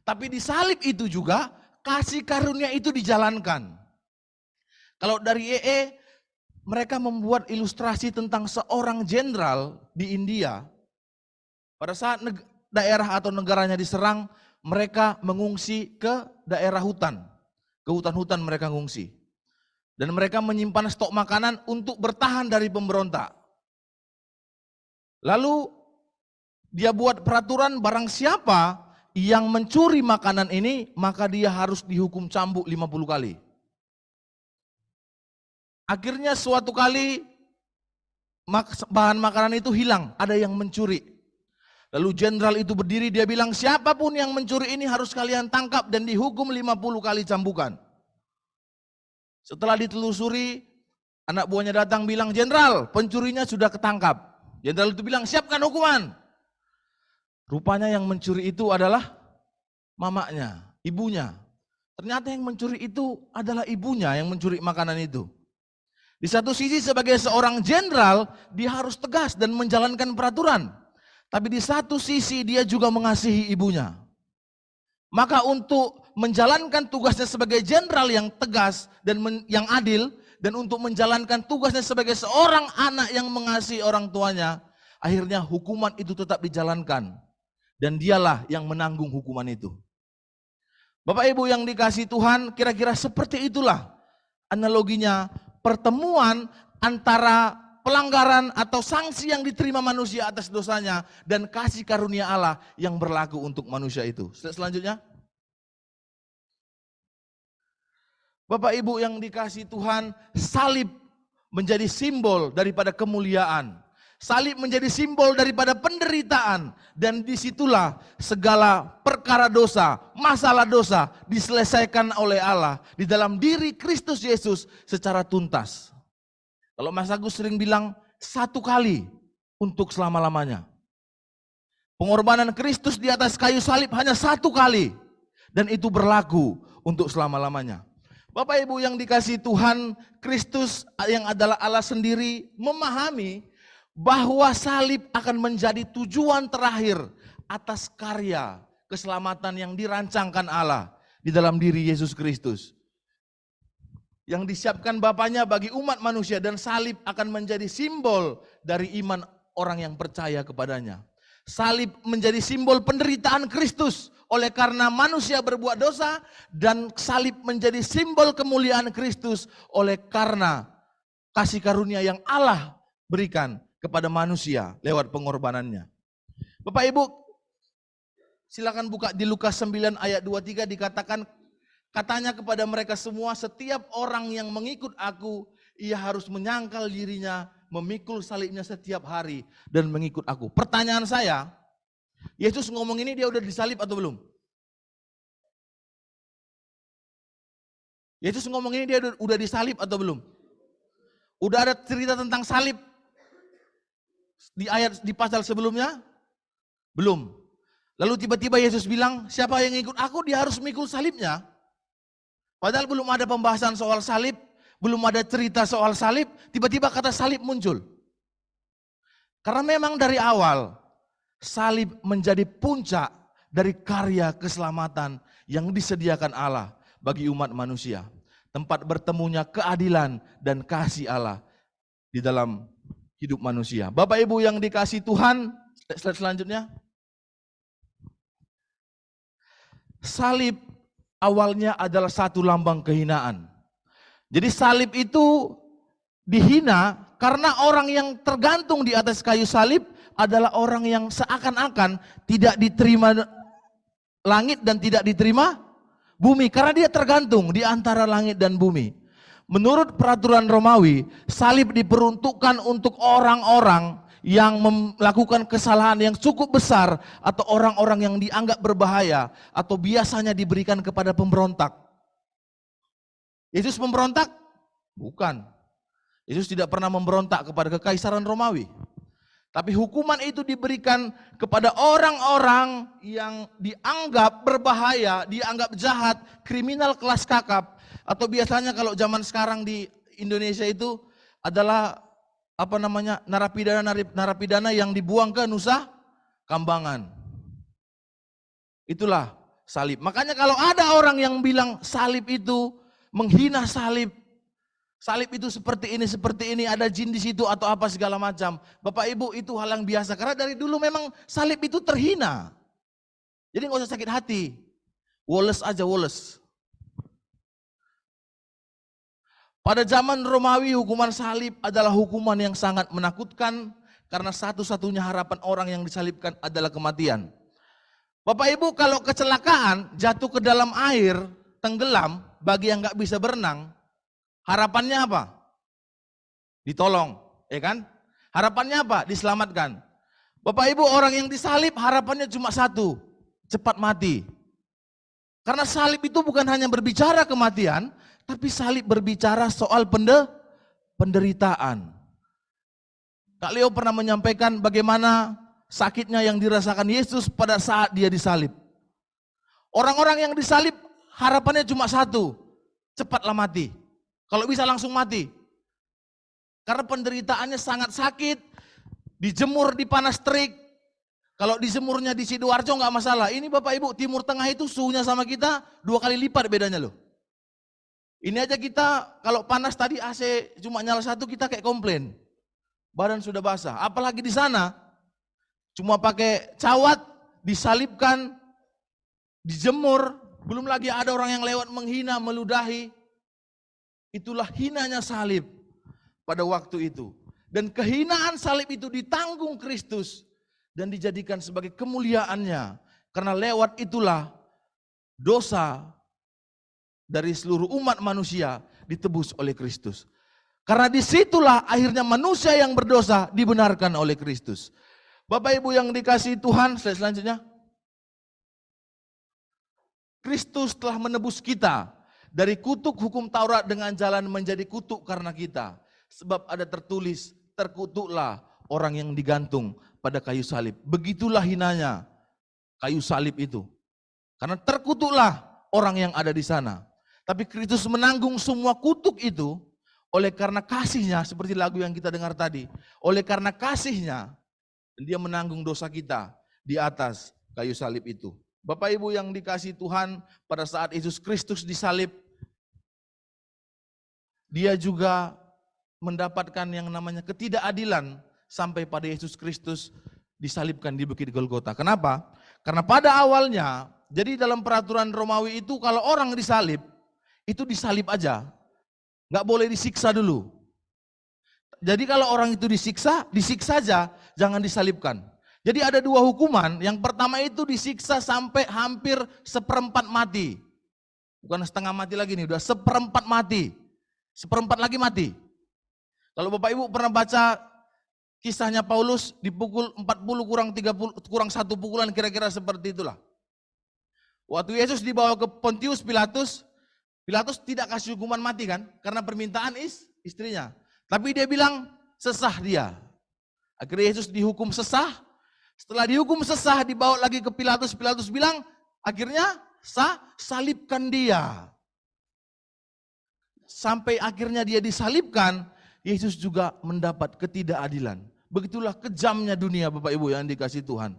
Tapi di salib itu juga kasih karunia itu dijalankan. Kalau dari EE, mereka membuat ilustrasi tentang seorang jenderal di India. Pada saat daerah atau negaranya diserang, mereka mengungsi ke daerah hutan. Ke hutan-hutan mereka mengungsi. Dan mereka menyimpan stok makanan untuk bertahan dari pemberontak. Lalu dia buat peraturan barang siapa yang mencuri makanan ini, maka dia harus dihukum cambuk 50 kali. Akhirnya suatu kali bahan makanan itu hilang, ada yang mencuri. Lalu jenderal itu berdiri, dia bilang siapapun yang mencuri ini harus kalian tangkap dan dihukum 50 kali cambukan. Setelah ditelusuri, Anak buahnya datang bilang, "Jenderal, pencurinya sudah ketangkap." Jenderal itu bilang, "Siapkan hukuman." Rupanya yang mencuri itu adalah mamanya, ibunya. Ternyata yang mencuri itu adalah ibunya yang mencuri makanan itu. Di satu sisi sebagai seorang jenderal, dia harus tegas dan menjalankan peraturan. Tapi di satu sisi dia juga mengasihi ibunya. Maka untuk menjalankan tugasnya sebagai jenderal yang tegas dan yang adil, dan untuk menjalankan tugasnya sebagai seorang anak yang mengasihi orang tuanya, akhirnya hukuman itu tetap dijalankan. Dan dialah yang menanggung hukuman itu. Bapak Ibu yang dikasihi Tuhan, kira-kira seperti itulah analoginya pertemuan antara pelanggaran atau sanksi yang diterima manusia atas dosanya dan kasih karunia Allah yang berlaku untuk manusia itu. Selanjutnya. Bapak Ibu yang dikasihi Tuhan, salib menjadi simbol daripada kemuliaan. Salib menjadi simbol daripada penderitaan, dan disitulah segala perkara dosa, masalah dosa diselesaikan oleh Allah di dalam diri Kristus Yesus secara tuntas. Kalau Mas Agus sering bilang, satu kali untuk selama-lamanya. Pengorbanan Kristus di atas kayu salib hanya satu kali, dan itu berlaku untuk selama-lamanya. Bapak Ibu yang dikasihi Tuhan, Kristus yang adalah Allah sendiri memahami bahwa salib akan menjadi tujuan terakhir atas karya keselamatan yang dirancangkan Allah di dalam diri Yesus Kristus. Yang disiapkan Bapaknya bagi umat manusia, dan salib akan menjadi simbol dari iman orang yang percaya kepadanya. Salib menjadi simbol penderitaan Kristus oleh karena manusia berbuat dosa, dan salib menjadi simbol kemuliaan Kristus oleh karena kasih karunia yang Allah berikan kepada manusia lewat pengorbanannya. Bapak Ibu, silakan buka di Lukas 9 ayat 23, dikatakan, katanya kepada mereka semua, setiap orang yang mengikut aku, ia harus menyangkal dirinya, memikul salibnya setiap hari, dan mengikut aku. Pertanyaan saya, Yesus ngomong ini dia udah disalib atau belum? Yesus ngomong ini dia udah disalib atau belum? Udah ada cerita tentang salib di pasal sebelumnya? Belum. Lalu tiba-tiba Yesus bilang, siapa yang ikut aku dia harus mikul salibnya. Padahal belum ada pembahasan soal salib, belum ada cerita soal salib, tiba-tiba kata salib muncul. Karena memang dari awal salib menjadi puncak dari karya keselamatan yang disediakan Allah bagi umat manusia. Tempat bertemunya keadilan dan kasih Allah di dalam hidup manusia. Bapak Ibu yang dikasihi Tuhan, slide selanjutnya. Salib awalnya adalah satu lambang kehinaan. Jadi salib itu dihina karena orang yang tergantung di atas kayu salib adalah orang yang seakan-akan tidak diterima langit dan tidak diterima bumi, karena dia tergantung di antara langit dan bumi. Menurut peraturan Romawi, salib diperuntukkan untuk orang-orang yang melakukan kesalahan yang cukup besar, atau orang-orang yang dianggap berbahaya, atau biasanya diberikan kepada pemberontak. Yesus memberontak? Bukan. Yesus tidak pernah memberontak kepada kekaisaran Romawi. Tapi hukuman itu diberikan kepada orang-orang yang dianggap berbahaya, dianggap jahat, kriminal kelas kakap, atau biasanya kalau zaman sekarang di Indonesia itu adalah narapidana yang dibuang ke Nusa Kambangan. Itulah salib. Makanya kalau ada orang yang bilang salib itu menghina salib itu seperti ini, ada jin di situ atau apa segala macam. Bapak Ibu, itu hal yang biasa karena dari dulu memang salib itu terhina. Jadi nggak usah sakit hati. Woles aja woles. Pada zaman Romawi, hukuman salib adalah hukuman yang sangat menakutkan karena satu-satunya harapan orang yang disalibkan adalah kematian. Bapak Ibu, kalau kecelakaan jatuh ke dalam air, tenggelam, bagi yang nggak bisa berenang, harapannya apa? Ditolong, ya kan? Harapannya apa? Diselamatkan. Bapak Ibu, orang yang disalib harapannya cuma satu, cepat mati. Karena salib itu bukan hanya berbicara kematian, tapi salib berbicara soal penderitaan. Kak Leo pernah menyampaikan bagaimana sakitnya yang dirasakan Yesus pada saat dia disalib. Orang-orang yang disalib harapannya cuma satu, cepatlah mati. Kalau bisa langsung mati. Karena penderitaannya sangat sakit, dijemur di panas terik. Kalau dijemurnya di Sidoarjo nggak masalah. Ini Bapak Ibu, Timur Tengah itu suhunya sama kita 2 kali lipat bedanya loh. Ini aja kita kalau panas tadi AC cuma nyala 1 kita kayak komplain. Badan sudah basah. Apalagi di sana cuma pakai cawat, disalibkan, dijemur. Belum lagi ada orang yang lewat menghina, meludahi. Itulah hinanya salib pada waktu itu. Dan kehinaan salib itu ditanggung Kristus dan dijadikan sebagai kemuliaannya. Karena lewat itulah dosa dari seluruh umat manusia ditebus oleh Kristus. Karena disitulah akhirnya manusia yang berdosa dibenarkan oleh Kristus. Bapak Ibu yang dikasihi Tuhan, slide selanjutnya. Kristus telah menebus kita dari kutuk hukum Taurat dengan jalan menjadi kutuk karena kita. Sebab ada tertulis, terkutuklah orang yang digantung pada kayu salib. Begitulah hinanya kayu salib itu. Karena terkutuklah orang yang ada di sana. Tapi Kristus menanggung semua kutuk itu oleh karena kasihnya, seperti lagu yang kita dengar tadi. Oleh karena kasihnya, dia menanggung dosa kita di atas kayu salib itu. Bapak Ibu yang dikasihi Tuhan, pada saat Yesus Kristus disalib, dia juga mendapatkan yang namanya ketidakadilan sampai pada Yesus Kristus disalibkan di Bukit Golgota. Kenapa? Karena pada awalnya, jadi dalam peraturan Romawi itu kalau orang disalib, itu disalib aja. Nggak boleh disiksa dulu. Jadi kalau orang itu disiksa aja, jangan disalibkan. Jadi ada 2 hukuman, yang pertama itu disiksa sampai hampir 1/4 mati. Bukan setengah mati lagi nih, udah 1/4 mati. 1/4 lagi mati. Kalau Bapak Ibu pernah baca kisahnya Paulus, dipukul 40 kurang 1 pukulan, kira-kira seperti itulah. Waktu Yesus dibawa ke Pontius Pilatus, Pilatus tidak kasih hukuman mati kan, karena permintaan istrinya. Tapi dia bilang sesah dia. Akhirnya Yesus dihukum sesah. Setelah dihukum sesah dibawa lagi ke Pilatus. Pilatus bilang akhirnya salibkan dia. Sampai akhirnya dia disalibkan, Yesus juga mendapat ketidakadilan. Begitulah kejamnya dunia Bapak Ibu yang dikasihi Tuhan.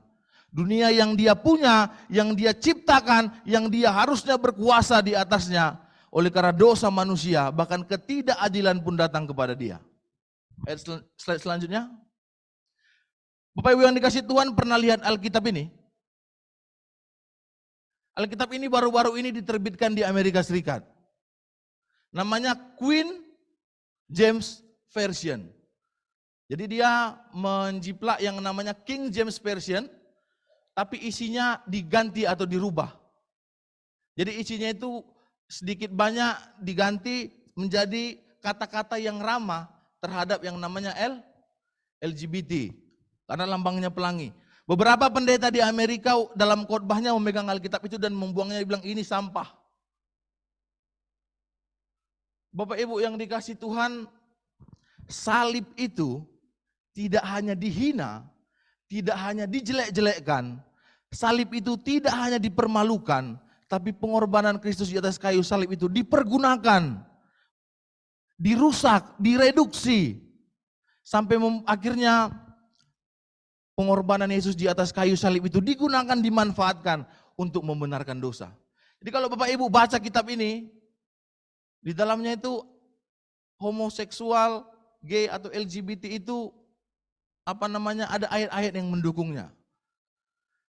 Dunia yang dia punya, yang dia ciptakan, yang dia harusnya berkuasa di atasnya. Oleh karena dosa manusia, bahkan ketidakadilan pun datang kepada dia. Slide selanjutnya. Bapak Ibu yang dikasihi Tuhan, pernah lihat Alkitab ini? Alkitab ini baru-baru ini diterbitkan di Amerika Serikat. Namanya Queen James Version. Jadi dia menjiplak yang namanya King James Version, tapi isinya diganti atau dirubah. Jadi isinya itu sedikit banyak diganti menjadi kata-kata yang ramah terhadap yang namanya LGBT. Karena lambangnya pelangi. Beberapa pendeta di Amerika dalam khotbahnya memegang Alkitab itu dan membuangnya, dibilang ini sampah. Bapak Ibu yang dikasihi Tuhan, salib itu tidak hanya dihina, tidak hanya dijelek-jelekkan, salib itu tidak hanya dipermalukan, tapi pengorbanan Kristus di atas kayu salib itu dipergunakan, dirusak, direduksi, sampai akhirnya pengorbanan Yesus di atas kayu salib itu digunakan, dimanfaatkan untuk membenarkan dosa. Jadi kalau Bapak Ibu baca kitab ini, di dalamnya itu homoseksual, gay atau LGBT itu ada ayat-ayat yang mendukungnya.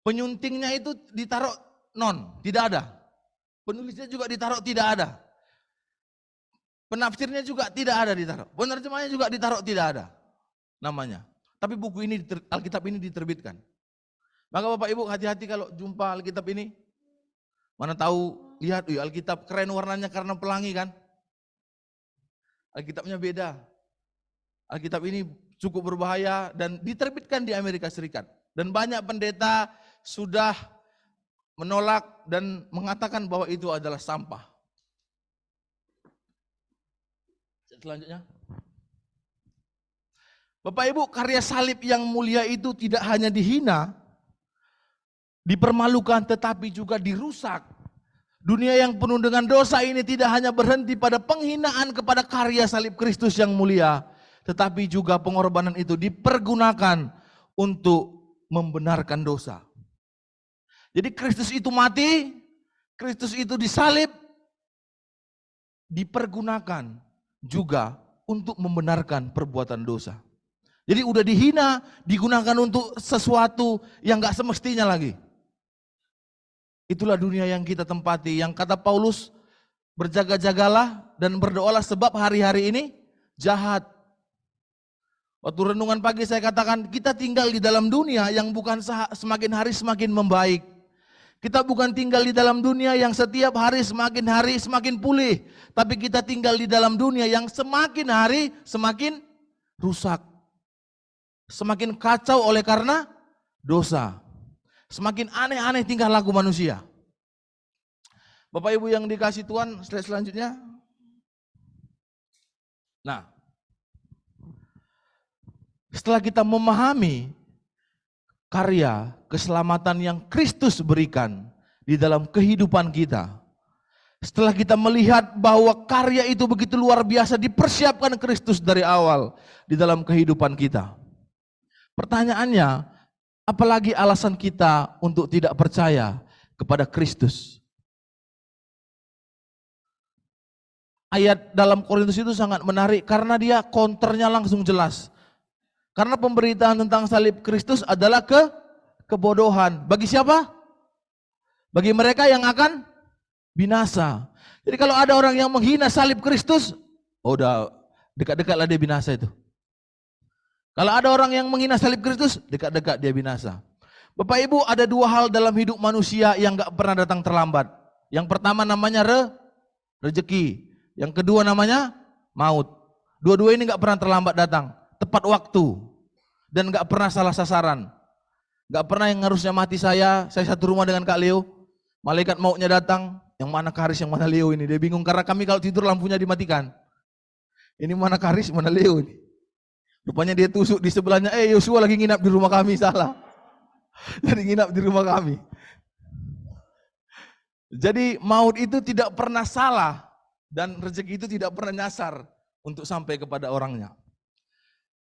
Penyuntingnya itu ditaruh tidak ada. Penulisnya juga ditaruh tidak ada. Penafsirnya juga tidak ada ditaruh. Penerjemahnya juga ditaruh tidak ada namanya. Tapi buku ini, Alkitab ini diterbitkan. Maka Bapak Ibu hati-hati kalau jumpa Alkitab ini. Mana tahu, lihat Alkitab keren warnanya karena pelangi kan. Alkitabnya beda. Alkitab ini cukup berbahaya dan diterbitkan di Amerika Serikat. Dan banyak pendeta sudah menolak dan mengatakan bahwa itu adalah sampah. Selanjutnya. Bapak Ibu, karya salib yang mulia itu tidak hanya dihina, dipermalukan, tetapi juga dirusak. Dunia yang penuh dengan dosa ini tidak hanya berhenti pada penghinaan kepada karya salib Kristus yang mulia, tetapi juga pengorbanan itu dipergunakan untuk membenarkan dosa. Jadi Kristus itu mati, Kristus itu disalib, dipergunakan juga untuk membenarkan perbuatan dosa. Jadi udah dihina, digunakan untuk sesuatu yang gak semestinya lagi. Itulah dunia yang kita tempati, yang kata Paulus, berjaga-jagalah dan berdoalah sebab hari-hari ini jahat. Waktu renungan pagi saya katakan, kita tinggal di dalam dunia yang bukan semakin hari semakin membaik. Kita bukan tinggal di dalam dunia yang setiap hari semakin pulih. Tapi kita tinggal di dalam dunia yang semakin hari semakin rusak. Semakin kacau oleh karena dosa. Semakin aneh-aneh tingkah laku manusia. Bapak Ibu yang dikasih Tuhan, slide selanjutnya. Nah, setelah kita memahami karya keselamatan yang Kristus berikan di dalam kehidupan kita, setelah kita melihat bahwa karya itu begitu luar biasa dipersiapkan Kristus dari awal di dalam kehidupan kita, pertanyaannya, apalagi alasan kita untuk tidak percaya kepada Kristus? Ayat dalam Korintus itu sangat menarik karena dia counternya langsung jelas. Karena pemberitaan tentang salib Kristus adalah kebodohan. Bagi siapa? Bagi mereka yang akan binasa. Jadi kalau ada orang yang menghina salib Kristus, udah dekat-dekatlah dia binasa itu. Kalau ada orang yang menghina salib Kristus, dekat-dekat dia binasa. Bapak Ibu, ada dua hal dalam hidup manusia yang gak pernah datang terlambat. Yang pertama namanya rezeki. Yang kedua namanya maut. Dua-dua ini gak pernah terlambat datang. Tepat waktu. Dan gak pernah salah sasaran. Gak pernah yang harusnya mati saya satu rumah dengan Kak Leo. Malaikat mautnya datang, yang mana Karis, yang mana Leo ini. Dia bingung karena kami kalau tidur lampunya dimatikan. Ini mana Karis, mana Leo ini. Rupanya dia tusuk di sebelahnya, Yosua lagi nginap di rumah kami, salah. Jadi nginap di rumah kami. Jadi maut itu tidak pernah salah dan rezeki itu tidak pernah nyasar untuk sampai kepada orangnya.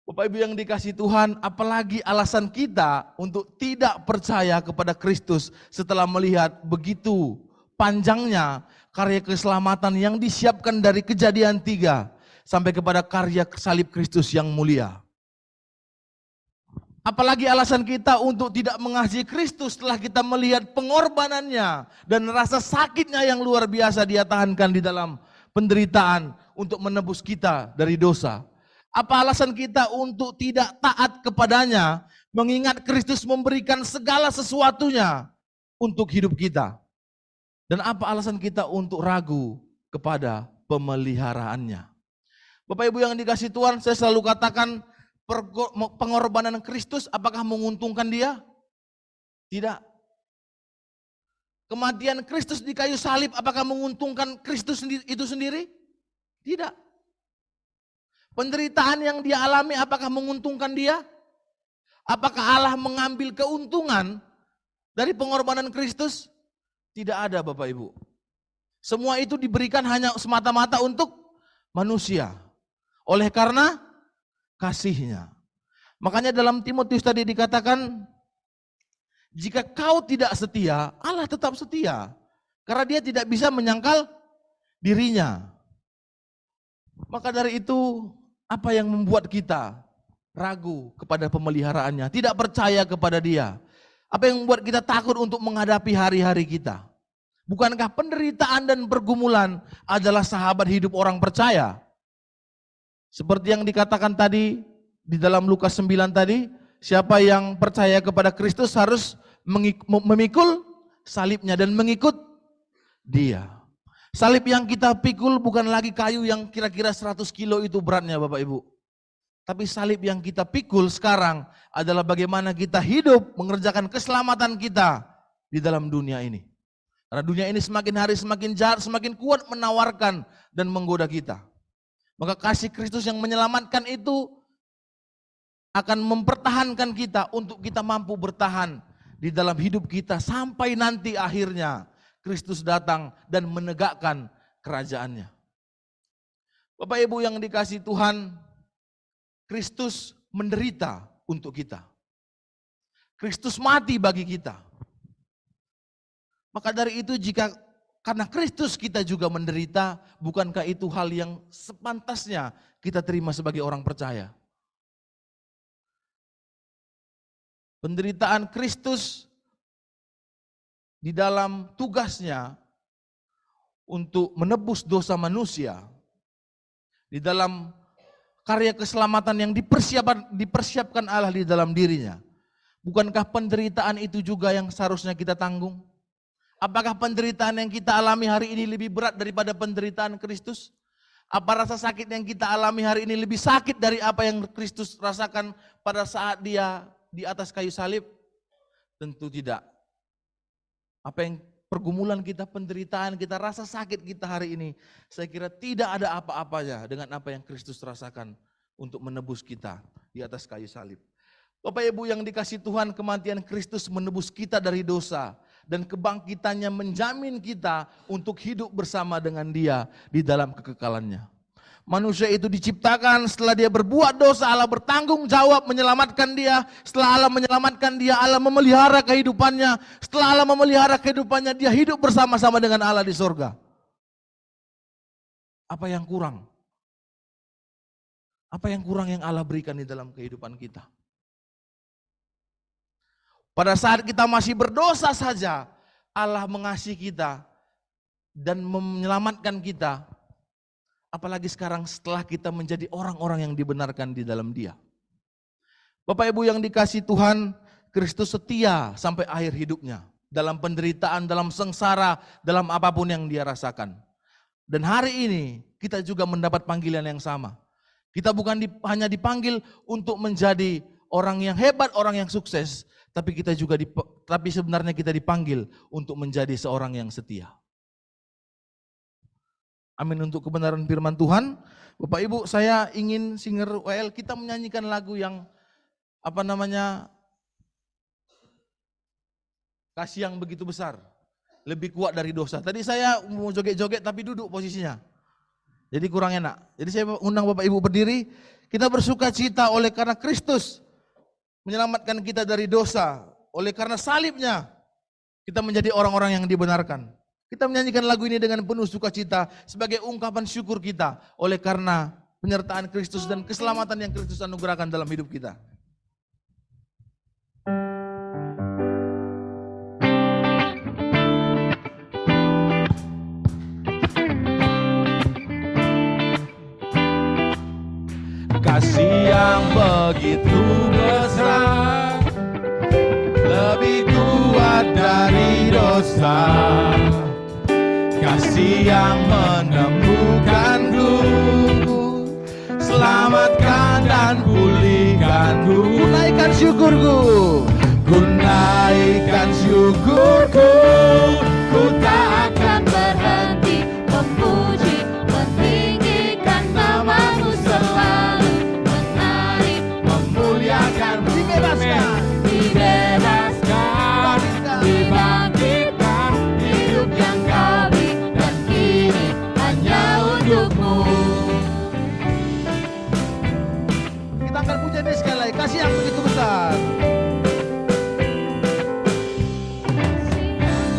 Bapak Ibu yang dikasih Tuhan, apalagi alasan kita untuk tidak percaya kepada Kristus setelah melihat begitu panjangnya karya keselamatan yang disiapkan dari Kejadian 3 sampai kepada karya salib Kristus yang mulia. Apalagi alasan kita untuk tidak mengasihi Kristus setelah kita melihat pengorbanannya dan rasa sakitnya yang luar biasa dia tahankan di dalam penderitaan untuk menebus kita dari dosa. Apa alasan kita untuk tidak taat kepadanya mengingat Kristus memberikan segala sesuatunya untuk hidup kita? Dan apa alasan kita untuk ragu kepada pemeliharaannya? Bapak Ibu yang dikasih Tuhan, saya selalu katakan pengorbanan Kristus apakah menguntungkan dia? Tidak. Kematian Kristus di kayu salib apakah menguntungkan Kristus itu sendiri? Tidak. Penderitaan yang dia alami apakah menguntungkan dia? Apakah Allah mengambil keuntungan dari pengorbanan Kristus? Tidak ada Bapak Ibu. Semua itu diberikan hanya semata-mata untuk manusia. Oleh karena kasihnya. Makanya dalam Timotius tadi dikatakan, jika kau tidak setia, Allah tetap setia. Karena dia tidak bisa menyangkal dirinya. Maka dari itu, apa yang membuat kita ragu kepada pemeliharaannya, tidak percaya kepada dia? Apa yang membuat kita takut untuk menghadapi hari-hari kita? Bukankah penderitaan dan pergumulan adalah sahabat hidup orang percaya? Seperti yang dikatakan tadi di dalam Lukas 9 tadi, siapa yang percaya kepada Kristus harus memikul salibnya dan mengikut dia. Salib yang kita pikul bukan lagi kayu yang kira-kira 100 kilo itu beratnya Bapak Ibu. Tapi salib yang kita pikul sekarang adalah bagaimana kita hidup mengerjakan keselamatan kita di dalam dunia ini. Karena dunia ini semakin hari semakin jahat, semakin kuat menawarkan dan menggoda kita. Maka kasih Kristus yang menyelamatkan itu akan mempertahankan kita untuk kita mampu bertahan di dalam hidup kita sampai nanti akhirnya Kristus datang dan menegakkan kerajaannya. Bapak Ibu yang dikasihi Tuhan, Kristus menderita untuk kita. Kristus mati bagi kita. Maka dari itu karena Kristus kita juga menderita, bukankah itu hal yang sepantasnya kita terima sebagai orang percaya? Penderitaan Kristus di dalam tugasnya untuk menebus dosa manusia, di dalam karya keselamatan yang dipersiapkan Allah di dalam dirinya. Bukankah penderitaan itu juga yang seharusnya kita tanggung? Apakah penderitaan yang kita alami hari ini lebih berat daripada penderitaan Kristus? Apa rasa sakit yang kita alami hari ini lebih sakit dari apa yang Kristus rasakan pada saat dia di atas kayu salib? Tentu tidak. Apa yang pergumulan kita, penderitaan kita, rasa sakit kita hari ini, saya kira tidak ada apa-apanya dengan apa yang Kristus rasakan untuk menebus kita di atas kayu salib. Bapak Ibu yang dikasihi Tuhan, kematian Kristus menebus kita dari dosa. Dan kebangkitannya menjamin kita untuk hidup bersama dengan Dia di dalam kekekalannya. Manusia itu diciptakan setelah dia berbuat dosa, Allah bertanggung jawab menyelamatkan dia. Setelah Allah menyelamatkan dia, Allah memelihara kehidupannya. Setelah Allah memelihara kehidupannya, dia hidup bersama-sama dengan Allah di sorga. Apa yang kurang? Apa yang kurang yang Allah berikan di dalam kehidupan kita? Pada saat kita masih berdosa saja, Allah mengasihi kita dan menyelamatkan kita. Apalagi sekarang setelah kita menjadi orang-orang yang dibenarkan di dalam Dia. Bapak Ibu yang dikasihi Tuhan, Kristus setia sampai akhir hidupnya. Dalam penderitaan, dalam sengsara, dalam apapun yang Dia rasakan. Dan hari ini kita juga mendapat panggilan yang sama. Kita bukan hanya dipanggil untuk menjadi orang yang hebat, orang yang sukses, tapi sebenarnya kita dipanggil untuk menjadi seorang yang setia. Amin untuk kebenaran firman Tuhan. Bapak Ibu, saya ingin singer WL kita menyanyikan lagu yang kasih yang begitu besar, lebih kuat dari dosa. Tadi saya mau joget-joget tapi duduk posisinya, jadi kurang enak. Jadi saya undang Bapak Ibu berdiri. Kita bersuka cita oleh karena Kristus menyelamatkan kita dari dosa. Oleh karena salibnya, kita menjadi orang-orang yang dibenarkan. Kita menyanyikan lagu ini dengan penuh sukacita sebagai ungkapan syukur kita oleh karena penyertaan Kristus dan keselamatan yang Kristus anugerahkan dalam hidup kita. Kasih yang begitu besar, lebih kuat dari dosa. Kasih yang menemukanku, selamatkan dan pulihkanku. Ku naikkan syukurku, ku naikkan syukurku.
Ku tak akan berhenti memuji, meninggikan namamu selalu, menari, memuliakan,
Dibebaskan,
dibebaskan, dibangkitkan, hidup yang kau beri dan kini hanya untukmu.
kita akan puji ini sekali lagi. Kasih yang begitu besar,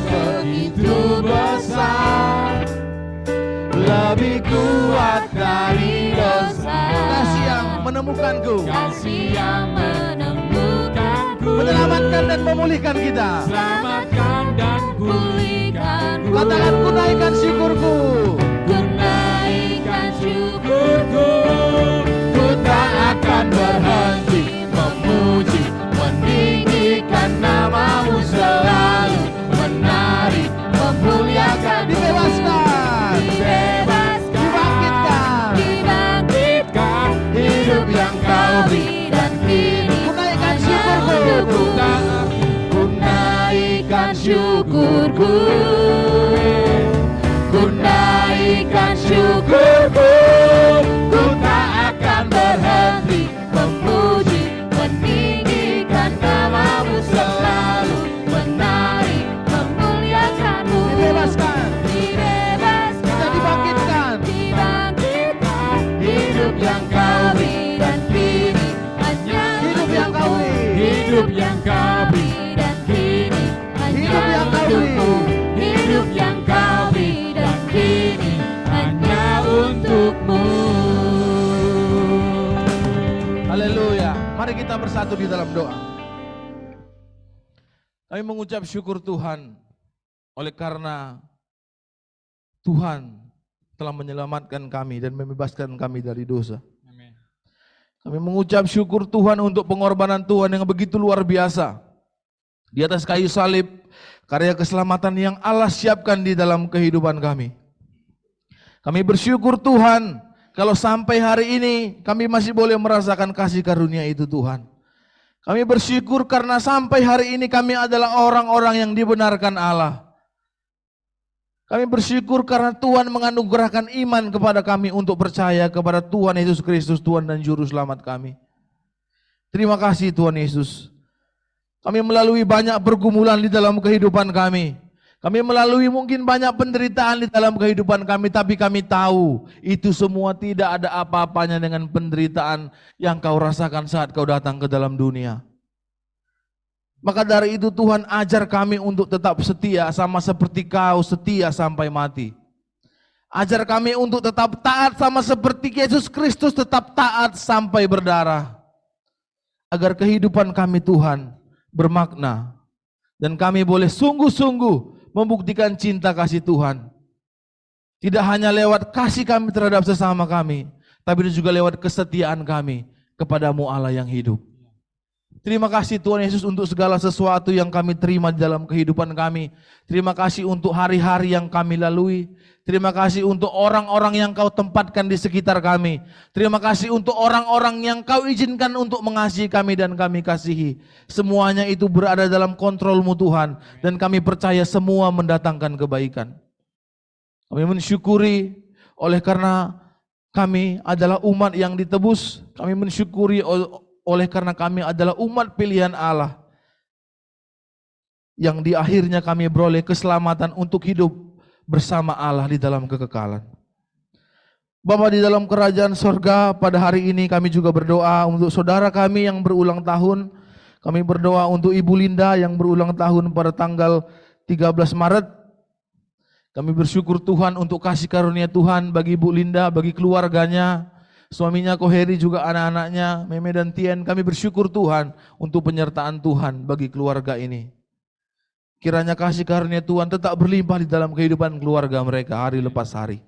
Begitu besar, lebih kuat dari dosa.
kasih yang menemukanku,
Kasih yang menemukanku,
menyelamatkan dan memulihkan kita.
selamatkan dan pulihkanku.
Katakan ku naikkan syukurku,
Ku naikkan syukurku, ku tak akan berhenti memuji, meninggikan namamu selalu, menari, memuliakan,
dibebaskan,
dibebaskan, dibangkitkan, hidup yang kau beri dan kini
ku naikkan
hanya
syukurku.
untukmu. Ku naikkan syukurku, ku naikkan syukurku, ku tak akan berhenti memuji,
kita bersatu di dalam doa. Kami mengucap syukur Tuhan oleh karena Tuhan telah menyelamatkan kami dan membebaskan kami dari dosa.
Amin.
Kami mengucap syukur Tuhan untuk pengorbanan Tuhan yang begitu luar biasa. Di atas kayu salib, karya keselamatan yang Allah siapkan di dalam kehidupan kami. Kami bersyukur Tuhan, kalau sampai hari ini kami masih boleh merasakan kasih karunia itu Tuhan. Kami bersyukur karena sampai hari ini kami adalah orang-orang yang dibenarkan Allah. Kami bersyukur karena Tuhan menganugerahkan iman kepada kami untuk percaya kepada Tuhan Yesus Kristus, Tuhan dan Juru Selamat kami. Terima kasih Tuhan Yesus. Kami melalui banyak pergumulan di dalam kehidupan kami. Kami melalui mungkin banyak penderitaan di dalam kehidupan kami, tapi kami tahu itu semua tidak ada apa-apanya dengan penderitaan yang kau rasakan saat kau datang ke dalam dunia. Maka dari itu Tuhan ajar kami untuk tetap setia sama seperti kau setia sampai mati. Ajar kami untuk tetap taat sama seperti Yesus Kristus tetap taat sampai berdarah. Agar kehidupan kami Tuhan bermakna dan kami boleh sungguh-sungguh membuktikan cinta kasih Tuhan. Tidak hanya lewat kasih kami terhadap sesama kami, tapi juga lewat kesetiaan kami kepadamu Allah yang hidup. Terima kasih Tuhan Yesus untuk segala sesuatu yang kami terima di dalam kehidupan kami. Terima kasih untuk hari-hari yang kami lalui. Terima kasih untuk orang-orang yang kau tempatkan di sekitar kami. Terima kasih untuk orang-orang yang kau izinkan untuk mengasihi kami dan kami kasihi. Semuanya itu berada dalam kontrolmu Tuhan. Dan kami percaya semua mendatangkan kebaikan. Kami mensyukuri oleh karena kami adalah umat yang ditebus. Kami mensyukuri oleh karena kami adalah umat pilihan Allah. Yang di akhirnya kami beroleh keselamatan untuk hidup bersama Allah di dalam kekekalan. Bapa di dalam kerajaan sorga, pada hari ini kami juga berdoa untuk saudara kami yang berulang tahun. Kami berdoa untuk Ibu Linda yang berulang tahun pada tanggal 13 Maret. Kami bersyukur Tuhan untuk kasih karunia Tuhan bagi Ibu Linda, bagi keluarganya, suaminya Koheri juga anak-anaknya, Meme dan Tien. Kami bersyukur Tuhan untuk penyertaan Tuhan bagi keluarga ini. Kiranya kasih karunia Tuhan tetap berlimpah di dalam kehidupan keluarga mereka hari lepas hari.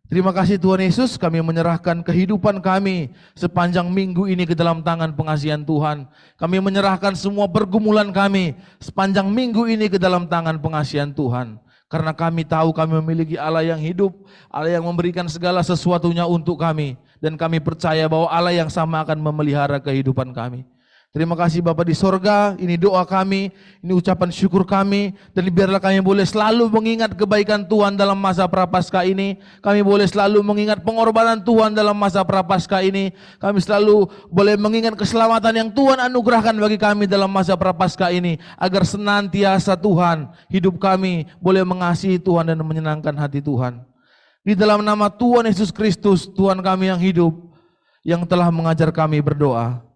Terima kasih Tuhan Yesus, kami menyerahkan kehidupan kami sepanjang minggu ini ke dalam tangan pengasihan Tuhan. Kami menyerahkan semua pergumulan kami sepanjang minggu ini ke dalam tangan pengasihan Tuhan. Karena kami tahu kami memiliki Allah yang hidup, Allah yang memberikan segala sesuatunya untuk kami. Dan kami percaya bahwa Allah yang sama akan memelihara kehidupan kami. Terima kasih Bapa di sorga, ini doa kami, ini ucapan syukur kami, dan biarlah kami boleh selalu mengingat kebaikan Tuhan dalam masa prapaskah ini, kami boleh selalu mengingat pengorbanan Tuhan dalam masa prapaskah ini, kami selalu boleh mengingat keselamatan yang Tuhan anugerahkan bagi kami dalam masa prapaskah ini, agar senantiasa Tuhan, hidup kami boleh mengasihi Tuhan dan menyenangkan hati Tuhan. Di dalam nama Tuhan Yesus Kristus, Tuhan kami yang hidup, yang telah mengajar kami berdoa.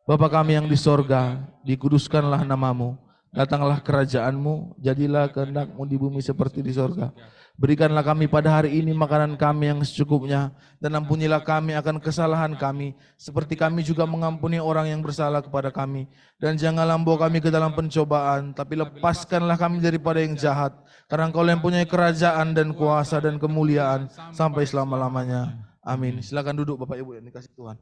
Bapa kami yang di sorga, dikuduskanlah namamu, datanglah kerajaanmu, jadilah kehendak-mu di bumi seperti di sorga. Berikanlah kami pada hari ini makanan kami yang secukupnya, dan ampunilah kami akan kesalahan kami, seperti kami juga mengampuni orang yang bersalah kepada kami. Dan janganlah membawa kami ke dalam pencobaan, tapi lepaskanlah kami daripada yang jahat, karena Engkau yang mempunyai kerajaan dan kuasa dan kemuliaan sampai selama-lamanya. Amin. Silakan duduk Bapak Ibu yang dikasihi Tuhan.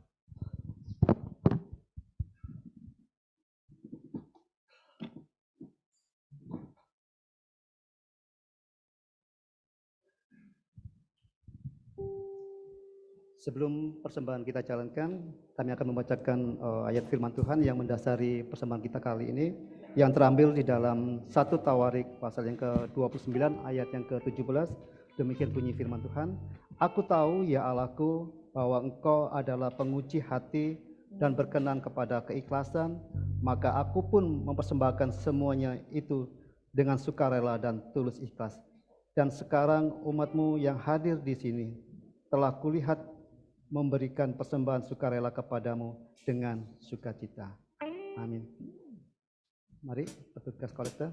Sebelum persembahan kita jalankan, kami akan membacakan ayat firman Tuhan yang mendasari persembahan kita kali ini, yang terambil di dalam 1 Tawarik pasal yang ke-29 ayat yang ke-17. Demikian bunyi firman Tuhan, Aku tahu ya Allahku bahwa Engkau adalah penguji hati dan berkenan kepada keikhlasan, maka aku pun mempersembahkan semuanya itu dengan sukarela dan tulus ikhlas. Dan sekarang umatmu yang hadir di sini telah kulihat memberikan persembahan sukarela kepadamu dengan sukacita. Amin. Mari petugas kolektor.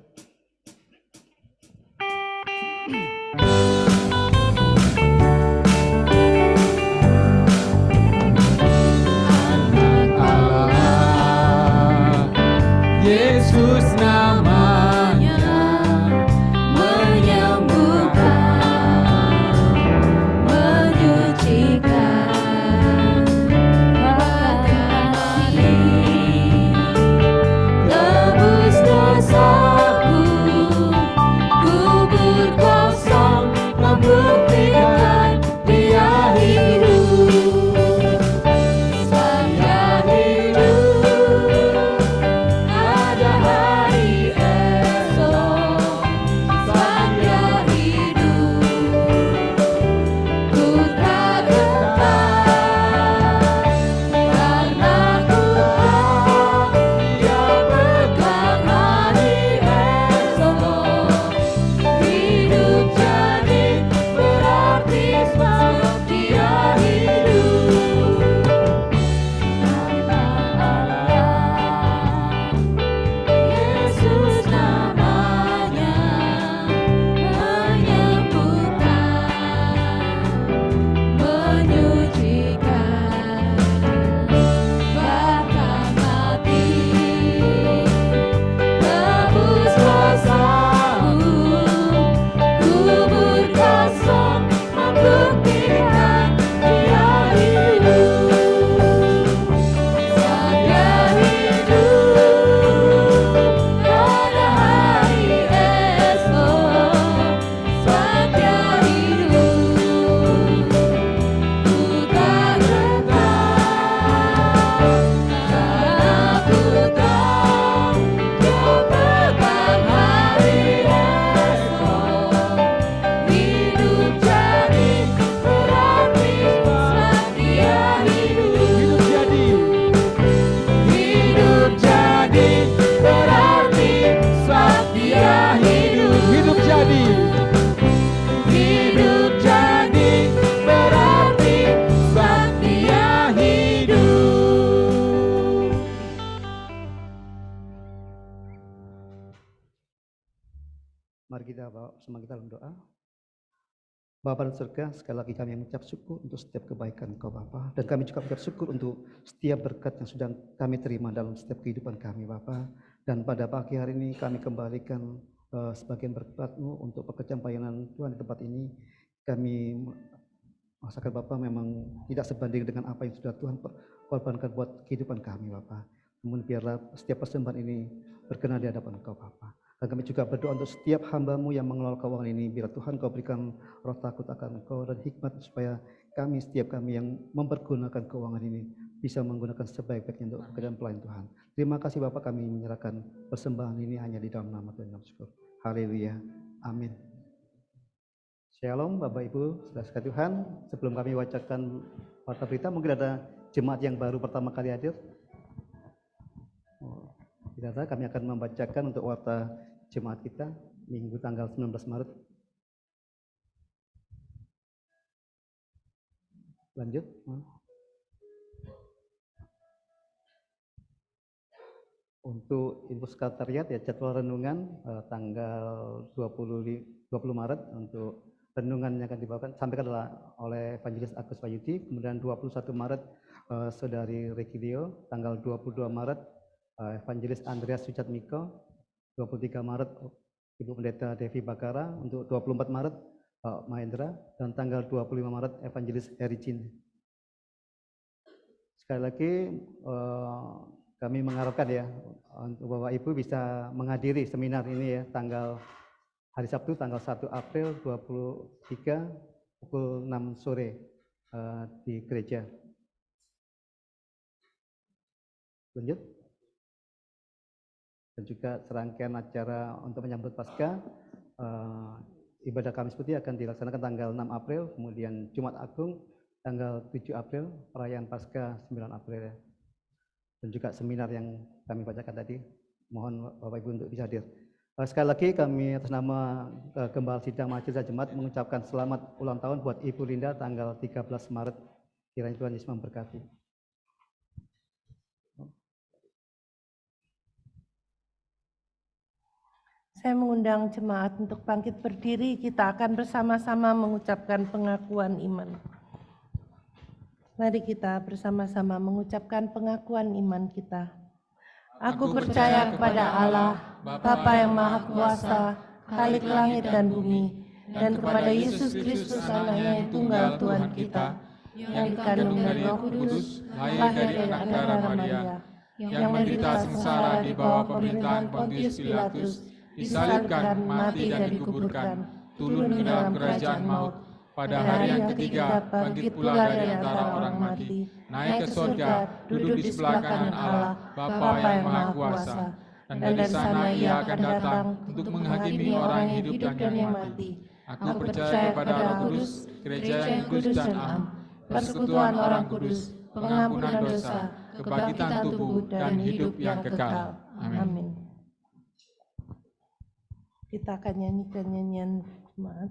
Allah
Mari kita bersama kita dalam doa. Bapa di surga, sekali lagi kami mengucap syukur untuk setiap kebaikan Engkau Bapa, dan kami juga mengucap syukur untuk setiap berkat yang sudah kami terima dalam setiap kehidupan kami Bapa. Dan pada pagi hari ini kami kembalikan sebagian berkat-Mu untuk pekerjaan pelayanan Tuhan di tempat ini. Kami merasakan Bapa memang tidak sebanding dengan apa yang sudah Tuhan korbankan buat kehidupan kami Bapa. Namun biarlah setiap persembahan ini berkenan di hadapan Engkau Bapa. Dan kami juga berdoa untuk setiap hamba-Mu yang mengelola keuangan ini. Biar Tuhan Kau berikan roh takut akan Engkau dan hikmat supaya setiap kami yang mempergunakan keuangan ini bisa menggunakan sebaik-baiknya untuk pekerjaan pelayan Tuhan. Terima kasih Bapak, kami menyerahkan persembahan ini hanya di dalam nama Tuhan Yesus Kristus. Haleluya. Amin. Shalom Bapak Ibu, saudara sekalian Tuhan. Sebelum kami bacakan warta berita, mungkin ada jemaat yang baru pertama kali hadir. Tidak ada, kami akan membacakan untuk warta jemaat kita Minggu tanggal 19 Maret. Lanjut. Untuk info sekretariat ya, jadwal renungan tanggal 20 Maret untuk renungan yang akan dibawakan sampaikan oleh Evangelis Agus Wahyudi. Kemudian 21 Maret Saudari Regilio, tanggal 22 Maret Evangelis Andreas Sujatmiko, 23 Maret Ibu Pendeta Devi Bakara, untuk 24 Maret Pak Mahendra, dan tanggal 25 Maret Evangelis Ericin. Sekali lagi kami mengharapkan ya untuk Bapak Ibu bisa menghadiri seminar ini ya, tanggal hari Sabtu tanggal 1 April 23 pukul 6 sore di gereja. Lanjut. Dan juga serangkaian acara untuk menyambut Paskah, ibadah Kamis Putih akan dilaksanakan tanggal 6 April, kemudian Jumat Agung tanggal 7 April, perayaan Paskah 9 April ya. Dan juga seminar yang kami bacakan tadi, mohon Bapak Ibu untuk bisa hadir. Sekali lagi kami atas nama Gembala Sidang Majelis Jemaat mengucapkan selamat ulang tahun buat Ibu Linda tanggal 13 Maret. Kiranya Tuhan Yesus memberkati.
Saya mengundang jemaat untuk bangkit berdiri, kita akan bersama-sama mengucapkan pengakuan iman. Mari kita bersama-sama mengucapkan pengakuan iman kita. Aku percaya kepada Allah, Bapa yang Maha Kuasa, Khalik langit dan bumi, dan kepada Yesus Kristus Anaknya yang tunggal Tuhan kita, yang dikandung dari Roh Kudus, lahir dari anak darah Maria, yang menderita sengsara di bawah pemerintahan Pontius Pilatus, disalibkan, mati dan dikuburkan, turun ke dalam kerajaan maut, pada hari yang ketiga bangkit pula dari antara orang mati, naik ke surga, duduk di sebelah kanan Allah, Bapa yang Maha Kuasa, dan dari sana Ia akan datang untuk menghakimi orang yang hidup dan yang mati. Aku percaya kepada Roh Kudus, gereja yang kudus dan am, persekutuan orang kudus, pengampunan dosa, kebangkitan tubuh dan hidup yang kekal. Amin. Kita akan nyanyikan nyanyian jemaat.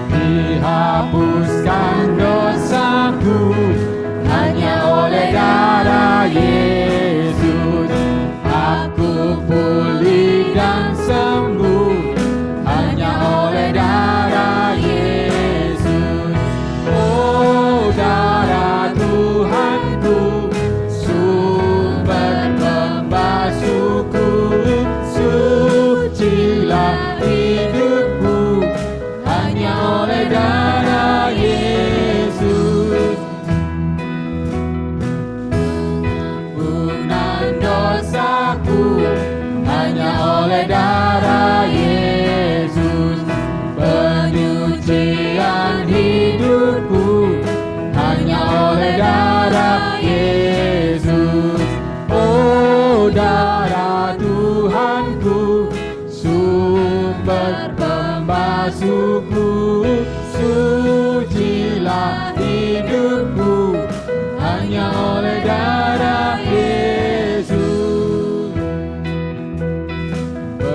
Dihapuskan dosaku hanya oleh darah Yesus. Aku pulih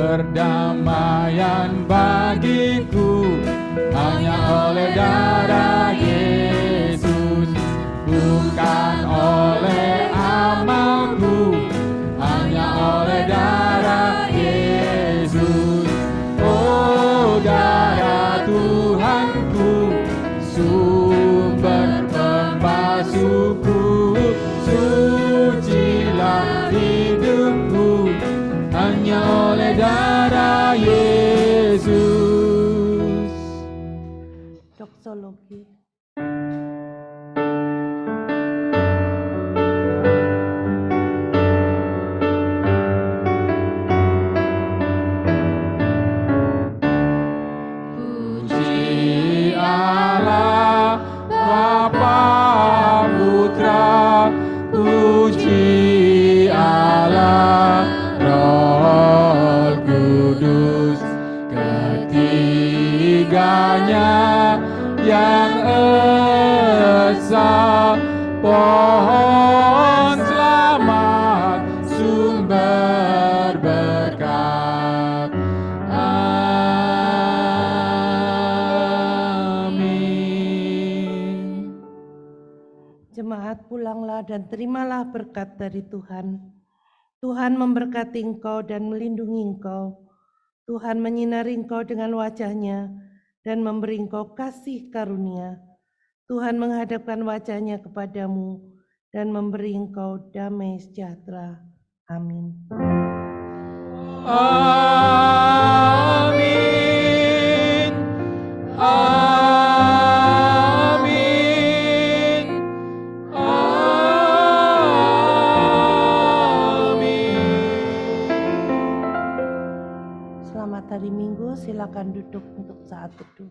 perdamaian bagiku hanya oleh darah Yesus, bukan oleh amalku, hanya oleh darah Yesus. Oh, darah Tuhanku, sumber pembasuhku, sucilah hidupku hanya oleh darah Yesus.
Doksologi.
Puji Allah Bapa Putra, puji Allah Roh Kudus, ketiganya yang esa, pohon selamat, sumber berkat. Amin.
Jemaat, pulanglah dan terimalah berkat dari Tuhan. Tuhan memberkati engkau dan melindungi engkau. Tuhan menyinari engkau dengan wajah-Nya dan memberi engkau kasih karunia. Tuhan menghadapkan wajah-Nya kepadamu dan memberi engkau damai sejahtera. Amin.
Amin. Amin. Amin.
Selamat hari Minggu, silakan duduk untuk saat teduh.